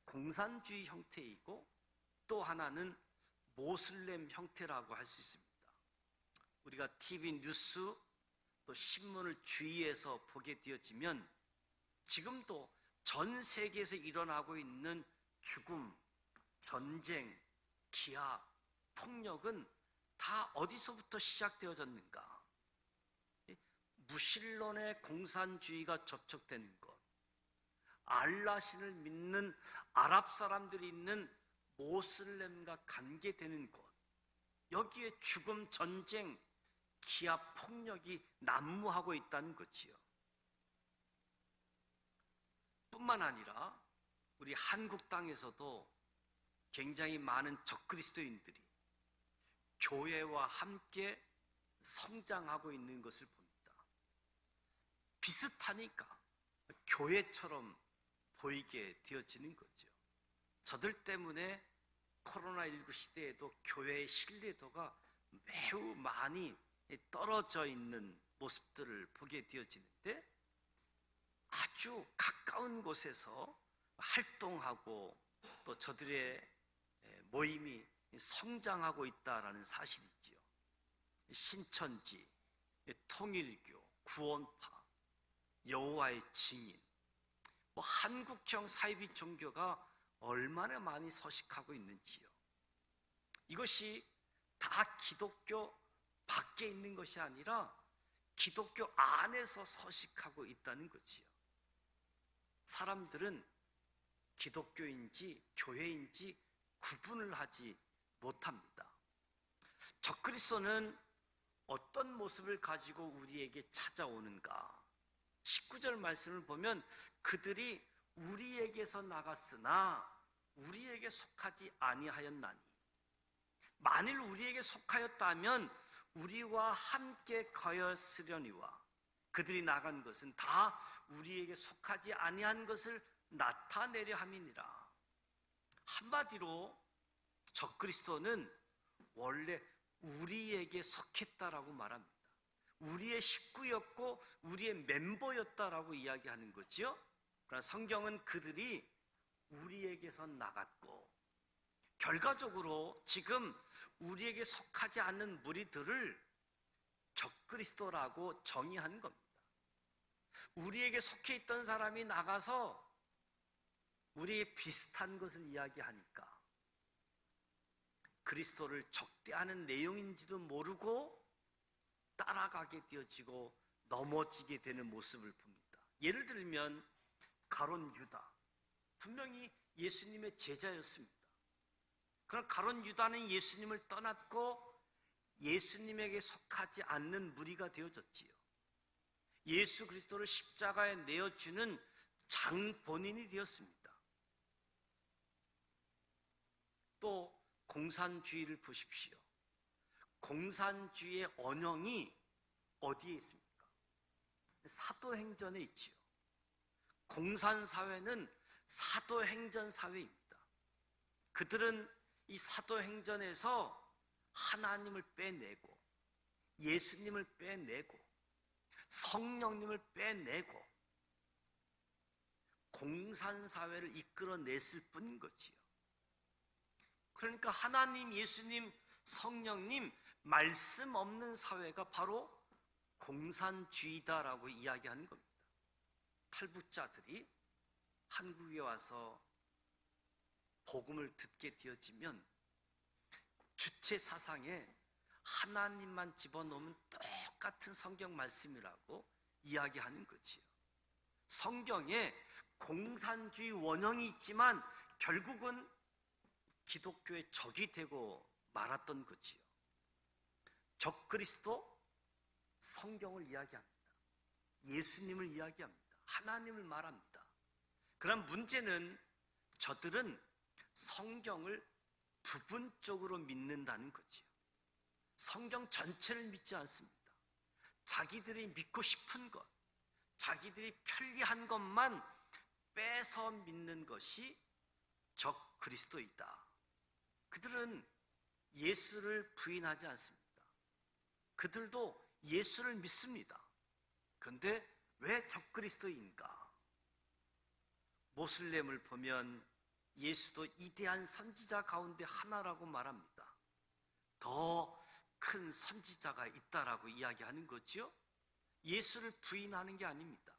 공산주의 형태이고 또 하나는 모슬렘 형태라고 할 수 있습니다. 우리가 TV 뉴스 또 신문을 주위에서 보게 되어지면 지금도 전 세계에서 일어나고 있는 죽음, 전쟁, 기아, 폭력은 다 어디서부터 시작되어졌는가? 무신론의 공산주의가 접촉되는 것, 알라신을 믿는 아랍 사람들이 있는 모슬렘과 관계되는 것, 여기에 죽음, 전쟁, 기아, 폭력이 난무하고 있다는 거지요. 뿐만 아니라 우리 한국 땅에서도 굉장히 많은 적그리스도인들이 교회와 함께 성장하고 있는 것을 봅니다. 비슷하니까 교회처럼 보이게 되어지는 거죠. 저들 때문에 코로나19 시대에도 교회의 신뢰도가 매우 많이 떨어져 있는 모습들을 보게 되어지는데 아주 가까운 곳에서 활동하고 또 저들의 모임이 성장하고 있다라는 사실이지요. 신천지, 통일교, 구원파, 여호와의 증인, 한국형 사이비 종교가 얼마나 많이 서식하고 있는지요. 이것이 다 기독교 밖에 있는 것이 아니라 기독교 안에서 서식하고 있다는 거지요. 사람들은 기독교인지 교회인지 구분을 하지 못합니다. 적그리스도는 어떤 모습을 가지고 우리에게 찾아오는가? 19절 말씀을 보면 그들이 우리에게서 나갔으나 우리에게 속하지 아니하였나니, 만일 우리에게 속하였다면 우리와 함께 거였으려니와 그들이 나간 것은 다 우리에게 속하지 아니한 것을 나타내려 함이니라. 한마디로 적그리스도는 원래 우리에게 속했다라고 말합니다. 우리의 식구였고 우리의 멤버였다라고 이야기하는 거죠. 그러나 성경은 그들이 우리에게서 나갔고 결과적으로 지금 우리에게 속하지 않는 무리들을 적그리스도라고 정의한 겁니다. 우리에게 속해 있던 사람이 나가서 우리에게 비슷한 것을 이야기하니까 그리스도를 적대하는 내용인지도 모르고 따라가게 되어지고 넘어지게 되는 모습을 봅니다. 예를 들면 가룟 유다, 분명히 예수님의 제자였습니다. 그러나 가룟 유다는 예수님을 떠났고 예수님에게 속하지 않는 무리가 되어졌지요. 예수 그리스도를 십자가에 내어주는 장본인이 되었습니다. 또 공산주의를 보십시오. 공산주의의 언형이 어디에 있습니까? 사도행전에 있지요. 공산사회는 사도행전 사회입니다. 그들은 이 사도행전에서 하나님을 빼내고 예수님을 빼내고 성령님을 빼내고 공산사회를 이끌어냈을 뿐인 거지요. 그러니까 하나님, 예수님, 성령님 말씀 없는 사회가 바로 공산주의다라고 이야기하는 겁니다. 탈북자들이 한국에 와서 복음을 듣게 되어지면 주체 사상에 하나님만 집어넣으면 똑같은 성경 말씀이라고 이야기하는 거지요. 성경에 공산주의 원형이 있지만 결국은 기독교의 적이 되고 말았던 거지요. 적그리스도 성경을 이야기합니다. 예수님을 이야기합니다. 하나님을 말합니다. 그럼 문제는 저들은 성경을 부분적으로 믿는다는 거지요. 성경 전체를 믿지 않습니다. 자기들이 믿고 싶은 것, 자기들이 편리한 것만 빼서 믿는 것이 적그리스도이다. 그들은 예수를 부인하지 않습니다. 그들도 예수를 믿습니다. 그런데 왜 적그리스도인가? 모슬렘을 보면 예수도 이대한 선지자 가운데 하나라고 말합니다. 더 큰 선지자가 있다라고 이야기하는 거죠. 예수를 부인하는 게 아닙니다.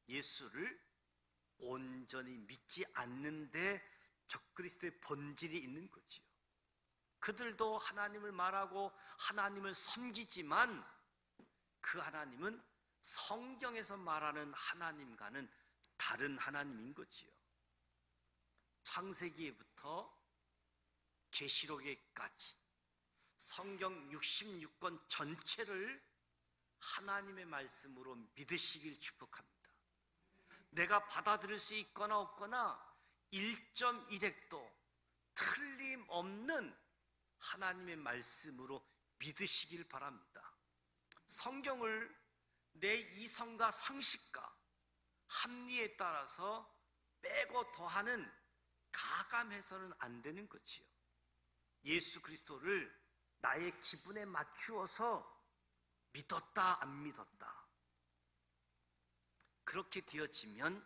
예수를 온전히 믿지 않는데 적그리스도의 본질이 있는 거지요. 그들도 하나님을 말하고 하나님을 섬기지만 그 하나님은 성경에서 말하는 하나님과는 다른 하나님인 거지요. 창세기부터 계시록에까지 성경 66권 전체를 하나님의 말씀으로 믿으시길 축복합니다. 내가 받아들일 수 있거나 없거나 1.1획도 틀림없는 하나님의 말씀으로 믿으시길 바랍니다. 성경을 내 이성과 상식과 합리에 따라서 빼고 더하는 가감해서는 안 되는 거지요. 예수 그리스도를 나의 기분에 맞추어서 믿었다 안 믿었다 그렇게 되어지면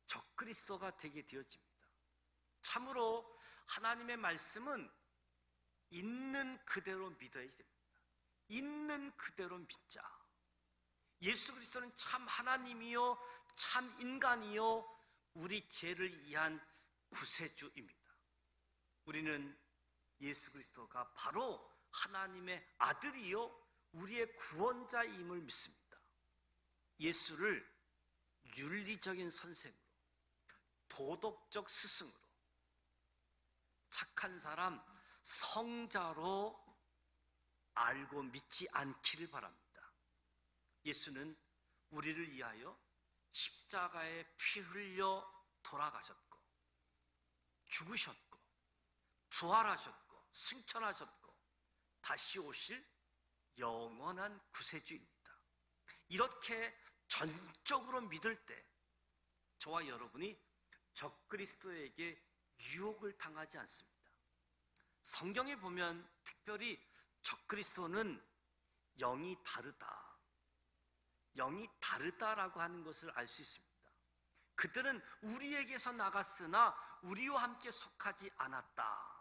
적그리스도가 되게 되어집니다. 참으로 하나님의 말씀은 있는 그대로 믿어야 됩니다. 있는 그대로 믿자. 예수 그리스도는 참 하나님이요 참 인간이요 우리 죄를 이해한 구세주입니다. 우리는 예수 그리스도가 바로 하나님의 아들이요 우리의 구원자임을 믿습니다. 예수를 윤리적인 선생으로, 도덕적 스승으로, 착한 사람, 성자로 알고 믿지 않기를 바랍니다. 예수는 우리를 위하여 십자가에 피 흘려 돌아가셨고 죽으셨고 부활하셨고 승천하셨고 다시 오실 영원한 구세주입니다. 이렇게 전적으로 믿을 때 저와 여러분이 적그리스도에게 유혹을 당하지 않습니다. 성경에 보면 특별히 적그리스도는 영이 다르다, 영이 다르다라고 하는 것을 알 수 있습니다. 그들은 우리에게서 나갔으나 우리와 함께 속하지 않았다.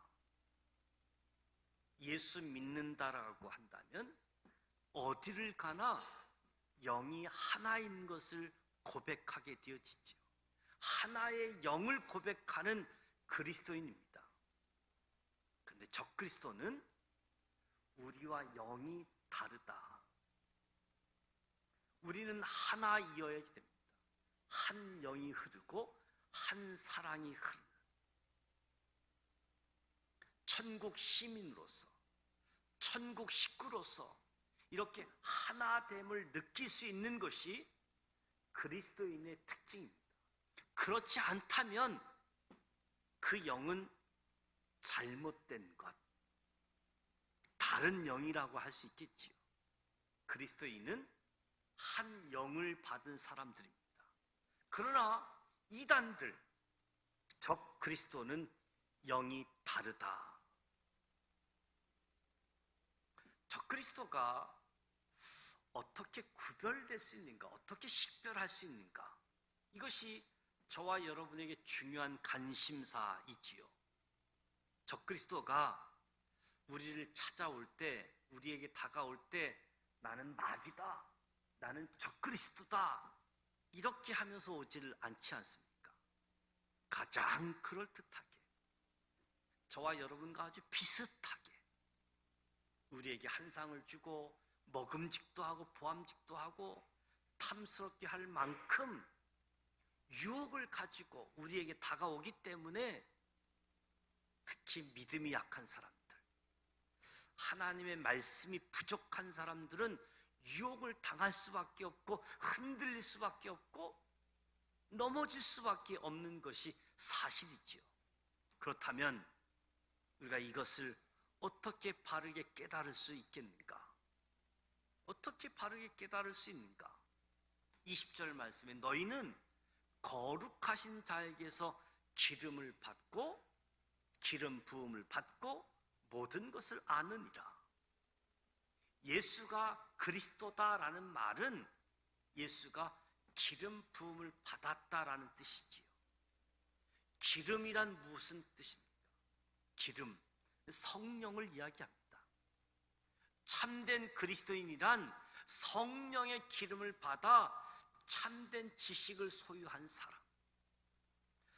예수 믿는다라고 한다면 어디를 가나 영이 하나인 것을 고백하게 되어지죠. 하나의 영을 고백하는 그리스도인입니다. 그런데 적그리스도는 우리와 영이 다르다. 우리는 하나이어야지 됩니다. 한 영이 흐르고 한 사랑이 흐르는 천국 시민으로서, 천국 식구로서 이렇게 하나됨을 느낄 수 있는 것이 그리스도인의 특징입니다. 그렇지 않다면 그 영은 잘못된 것, 다른 영이라고 할 수 있겠지요. 그리스도인은 한 영을 받은 사람들입니다. 그러나 이단들, 적 그리스도는 영이 다르다. 적 그리스도가 어떻게 구별될 수 있는가? 어떻게 식별할 수 있는가? 이것이 저와 여러분에게 중요한 관심사이지요. 적 그리스도가 우리를 찾아올 때, 우리에게 다가올 때 나는 마귀다, 나는 적 그리스도다, 이렇게 하면서 오지를 않지 않습니까? 가장 그럴듯하게, 저와 여러분과 아주 비슷하게 우리에게 한 상을 주고 먹음직도 하고 보암직도 하고 탐스럽게 할 만큼 유혹을 가지고 우리에게 다가오기 때문에, 특히 믿음이 약한 사람들, 하나님의 말씀이 부족한 사람들은 유혹을 당할 수밖에 없고 흔들릴 수밖에 없고 넘어질 수밖에 없는 것이 사실이지요. 그렇다면 우리가 이것을 어떻게 바르게 깨달을 수 있겠는가? 어떻게 바르게 깨달을 수 있는가? 20절 말씀에 너희는 거룩하신 자에게서 기름을 받고 기름 부음을 받고 모든 것을 아느니라. 예수가 그리스도다라는 말은 예수가 기름 부음을 받았다라는 뜻이지요. 기름이란 무슨 뜻입니까? 기름, 성령을 이야기합니다. 참된 그리스도인이란 성령의 기름을 받아 참된 지식을 소유한 사람,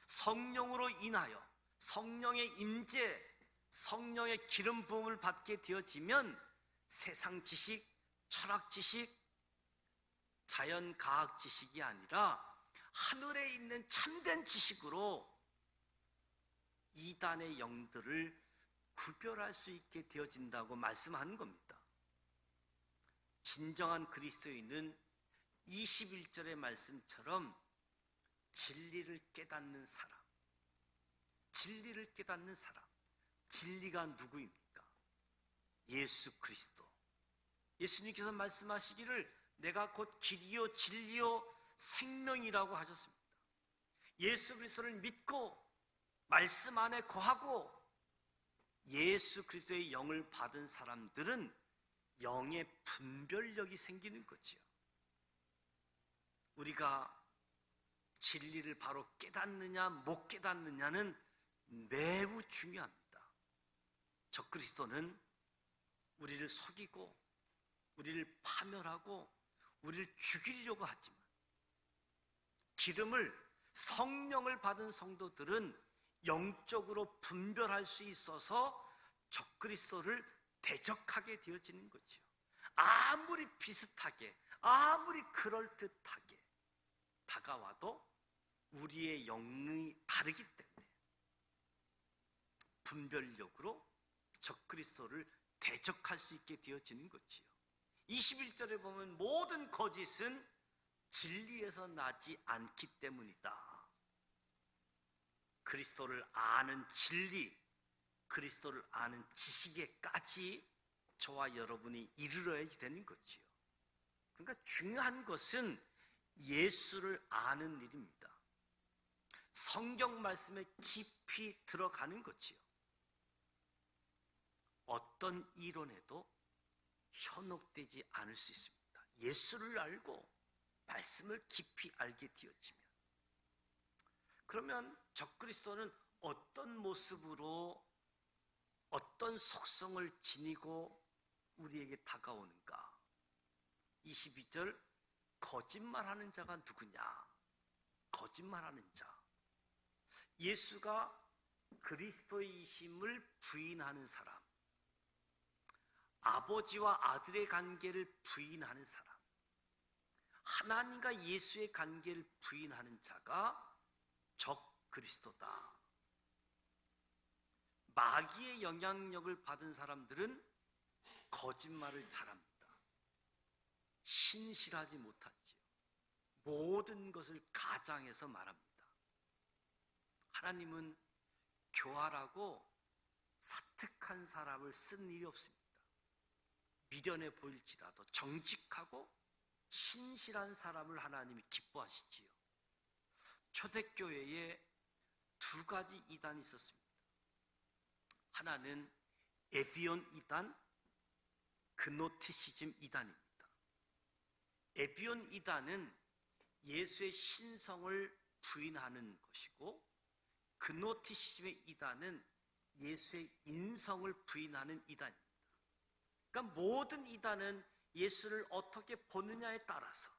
성령으로 인하여 성령의 임재, 성령의 기름 부음을 받게 되어지면 세상 지식, 철학 지식, 자연 과학 지식이 아니라 하늘에 있는 참된 지식으로 이단의 영들을 구별할 수 있게 되어진다고 말씀하는 겁니다. 진정한 그리스도인은 21절의 말씀처럼 진리를 깨닫는 사람, 진리를 깨닫는 사람, 진리가 누구입니까? 예수 그리스도. 예수님께서 말씀하시기를 내가 곧 길이요 진리요 생명이라고 하셨습니다. 예수 그리스도를 믿고 말씀 안에 거하고 예수 그리스도의 영을 받은 사람들은 영의 분별력이 생기는 거지요. 우리가 진리를 바로 깨닫느냐 못 깨닫느냐는 매우 중요합니다. 적 그리스도는 우리를 속이고 우리를 파멸하고 우리를 죽이려고 하지만, 기름을, 성령을 받은 성도들은 영적으로 분별할 수 있어서 적 그리스도를 대적하게 되어지는 거죠. 아무리 비슷하게, 아무리 그럴듯하게 다가와도 우리의 영이 다르기 때문에 분별력으로 적 그리스도를 대적할 수 있게 되어지는 거지요. 21절에 보면 모든 거짓은 진리에서 나지 않기 때문이다. 그리스도를 아는 진리, 그리스도를 아는 지식에까지 저와 여러분이 이르러야 되는 거지요. 그러니까 중요한 것은 예수를 아는 일입니다. 성경 말씀에 깊이 들어가는 거지요. 어떤 이론에도 현혹되지 않을 수 있습니다. 예수를 알고 말씀을 깊이 알게 되어지면. 그러면 적그리스도는 어떤 모습으로, 어떤 속성을 지니고 우리에게 다가오는가? 22절, 거짓말하는 자가 누구냐? 거짓말하는 자, 예수가 그리스도이심을 부인하는 사람, 아버지와 아들의 관계를 부인하는 사람, 하나님과 예수의 관계를 부인하는 자가 적 그리스도다. 마귀의 영향력을 받은 사람들은 거짓말을 잘합니다. 신실하지 못하지요. 모든 것을 가장해서 말합니다. 하나님은 교활하고 사특한 사람을 쓴 일이 없습니다. 미련해 보일지라도 정직하고 신실한 사람을 하나님이 기뻐하시지요. 초대교회에 두 가지 이단이 있었습니다. 하나는 에비온 이단, 그노티시즘 이단입니다. 에비온 이단은 예수의 신성을 부인하는 것이고, 그노티시즘의 이단은 예수의 인성을 부인하는 이단입니다. 그러니까 모든 이단은 예수를 어떻게 보느냐에 따라서,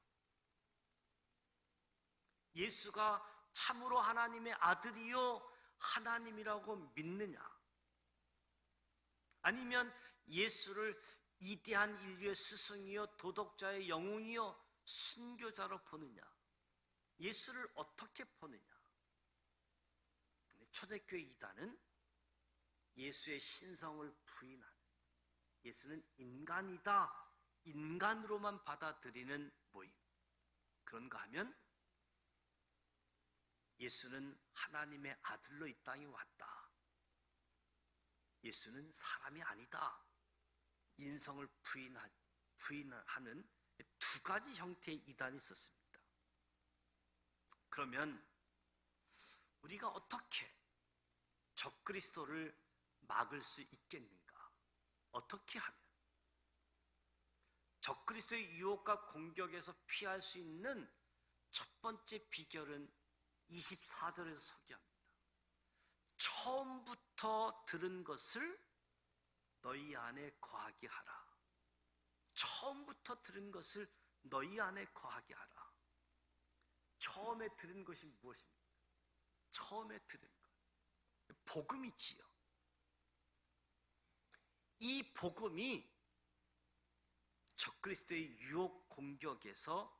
예수가 참으로 하나님의 아들이요 하나님이라고 믿느냐, 아니면 예수를 위대한 인류의 스승이요 도덕자의 영웅이요 순교자로 보느냐, 예수를 어떻게 보느냐. 초대교회 이단은 예수의 신성을 부인하는, 예수는 인간이다, 인간으로만 받아들이는 모임. 그런가 하면 예수는 하나님의 아들로 이 땅에 왔다, 예수는 사람이 아니다, 인성을 부인하는 두 가지 형태의 이단이 있었습니다. 그러면 우리가 어떻게 적그리스도를 막을 수 있겠는가? 어떻게 하면 적그리스도의 유혹과 공격에서 피할 수 있는 첫 번째 비결은 24절에서 소개합니다. 처음부터 들은 것을 너희 안에 거하게 하라. 처음부터 들은 것을 너희 안에 거하게 하라. 처음에 들은 것이 무엇입니까? 처음에 들은 것, 복음이지요. 이 복음이 적그리스도의 유혹 공격에서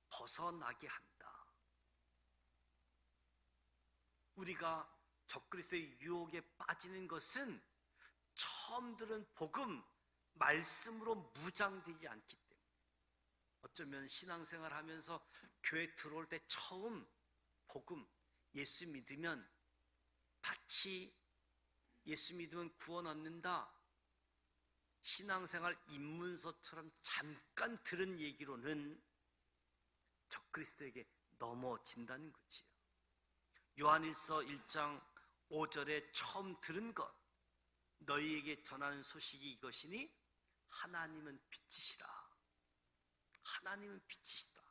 벗어나게 한다. 우리가 적그리스도의 유혹에 빠지는 것은 처음 들은 복음, 말씀으로 무장되지 않기 때문에, 어쩌면 신앙생활 하면서 교회 들어올 때 처음 복음, 예수 믿으면 마치 예수 믿으면 구원 얻는다, 신앙생활 입문서처럼 잠깐 들은 얘기로는 적그리스도에게 넘어진다는 거지요. 요한일서 1장 5절에 처음 들은 것, 너희에게 전하는 소식이 이것이니 하나님은 빛이시라. 하나님은 빛이시다.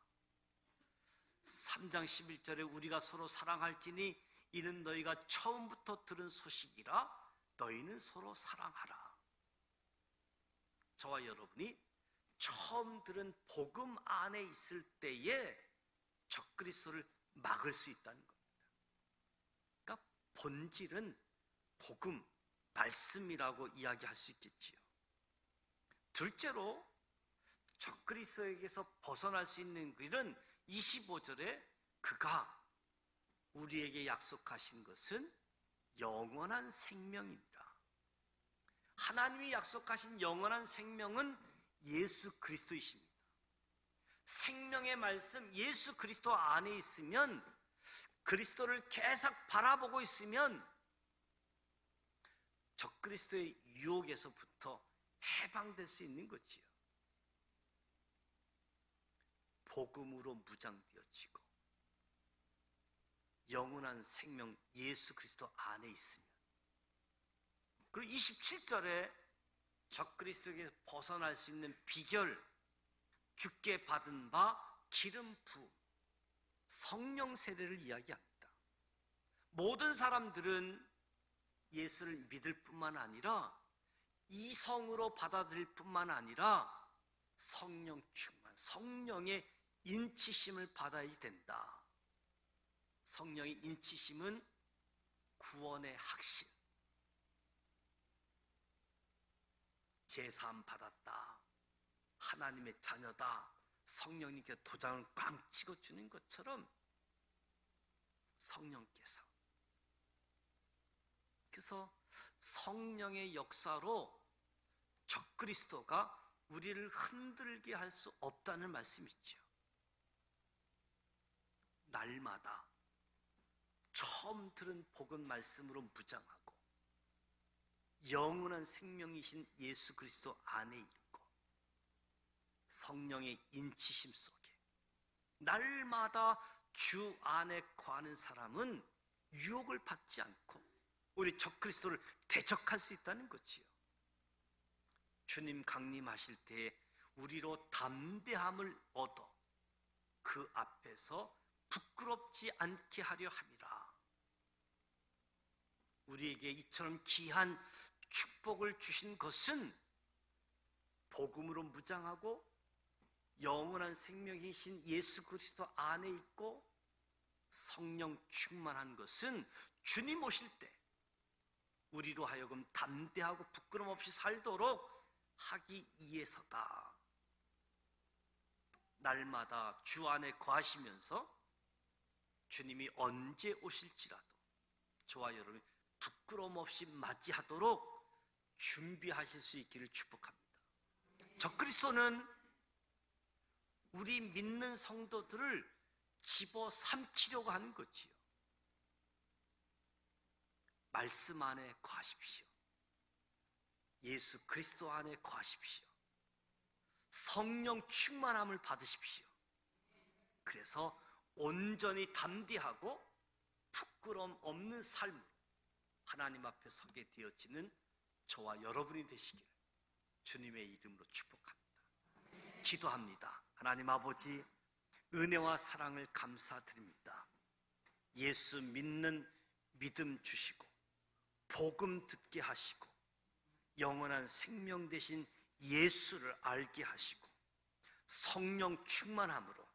3장 11절에 우리가 서로 사랑할지니 이는 너희가 처음부터 들은 소식이라 너희는 서로 사랑하라. 저와 여러분이 처음 들은 복음 안에 있을 때에 적그리스도를 막을 수 있다는 겁니다. 그러니까 본질은 복음, 말씀이라고 이야기할 수 있겠지요. 둘째로 적그리스도에게서 벗어날 수 있는 길은 25절에 그가 우리에게 약속하신 것은 영원한 생명입니다. 하나님이 약속하신 영원한 생명은 예수 그리스도이십니다. 생명의 말씀 예수 그리스도 안에 있으면, 그리스도를 계속 바라보고 있으면 적그리스도의 유혹에서부터 해방될 수 있는 거지요. 복음으로 무장되어지고 영원한 생명 예수 그리스도 안에 있으면, 그리고 27절에 적그리스도에게 벗어날 수 있는 비결, 주께 받은 바 기름 부음, 성령 세례를 이야기합니다. 모든 사람들은 예수를 믿을 뿐만 아니라 이성으로 받아들일 뿐만 아니라 성령 충만, 성령의 인치심을 받아야 된다. 성령의 인치심은 구원의 확신, 제사함 받았다, 하나님의 자녀다, 성령님께 도장을 꽝 찍어주는 것처럼 성령께서, 그래서 성령의 역사로 적그리스도가 우리를 흔들게 할 수 없다는 말씀이죠. 날마다 처음 들은 복음 말씀으로 무장하고 영원한 생명이신 예수 그리스도 안에 있고 성령의 인치심 속에 날마다 주 안에 거하는 사람은 유혹을 받지 않고 오히려 적그리스도를 대적할 수 있다는 거지요. 주님 강림하실 때 우리로 담대함을 얻어 그 앞에서 부끄럽지 않게 하려 함이라. 우리에게 이처럼 귀한 축복을 주신 것은 복음으로 무장하고 영원한 생명이신 예수 그리스도 안에 있고 성령 충만한 것은 주님 오실 때 우리로 하여금 담대하고 부끄럼 없이 살도록 하기 위해서다. 날마다 주 안에 거하시면서 주님이 언제 오실지라도 저와 여러분이 부끄럼 없이 맞이하도록 준비하실 수 있기를 축복합니다. 적그리스도는 우리 믿는 성도들을 집어삼키려고 하는 거지요. 말씀 안에 거하십시오. 예수 그리스도 안에 거하십시오. 성령 충만함을 받으십시오. 그래서 온전히 담대하고 부끄러움 없는 삶으로 하나님 앞에 서게 되어지는 저와 여러분이 되시기를 주님의 이름으로 축복합니다. 기도합니다. 하나님 아버지, 은혜와 사랑을 감사드립니다. 예수 믿는 믿음 주시고 복음 듣게 하시고 영원한 생명 되신 예수를 알게 하시고 성령 충만함으로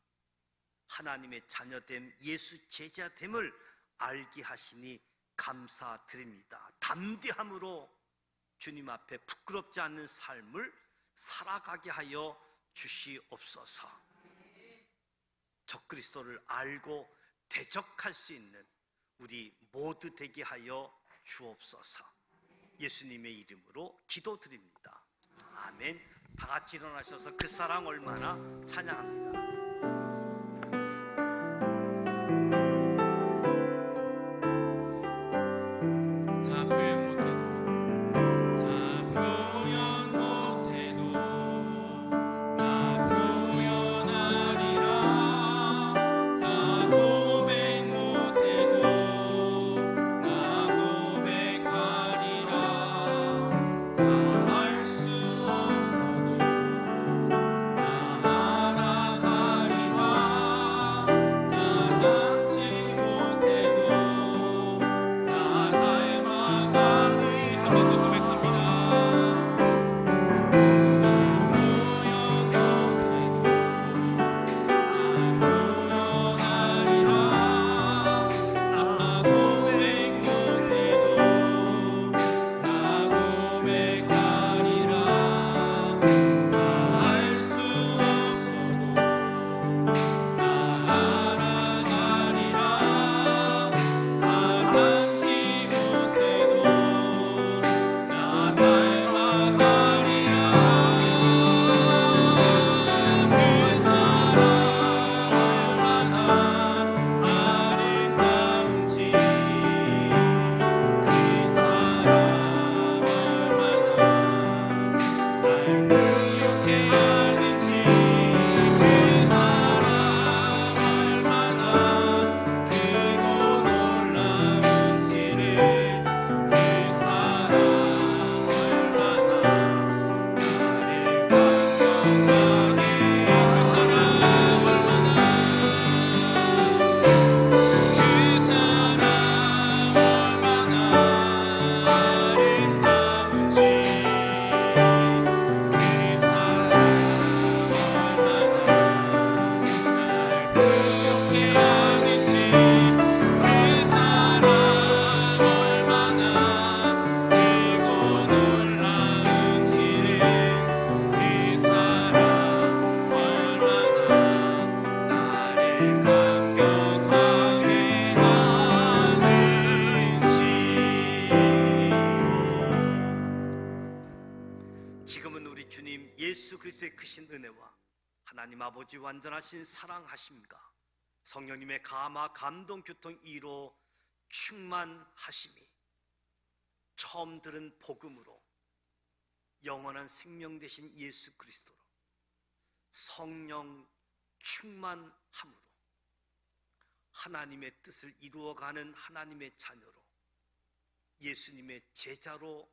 하나님의 자녀됨, 예수 제자됨을 알게 하시니 감사드립니다. 담대함으로 주님 앞에 부끄럽지 않는 삶을 살아가게 하여 주시옵소서. 적그리스도를 알고 대적할 수 있는 우리 모두 되게 하여 주옵소서. 예수님의 이름으로 기도드립니다. 아멘. 다 같이 일어나셔서 그 사랑 얼마나 찬양합니다. 하나님 아버지 완전하신 사랑하심과 성령님의 감화 감동 교통 이로 충만하심이 처음 들은 복음으로 영원한 생명 되신 예수 그리스도로 성령 충만함으로 하나님의 뜻을 이루어가는 하나님의 자녀로, 예수님의 제자로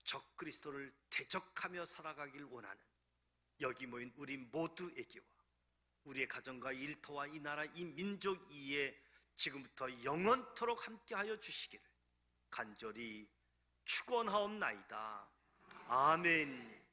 적그리스도를 대적하며 살아가길 원하는 여기 모인 우리 모두에게와 우리의 가정과 일터와 이 나라 이 민족 이에 지금부터 영원토록 함께하여 주시기를 간절히 축원하옵나이다. 아멘.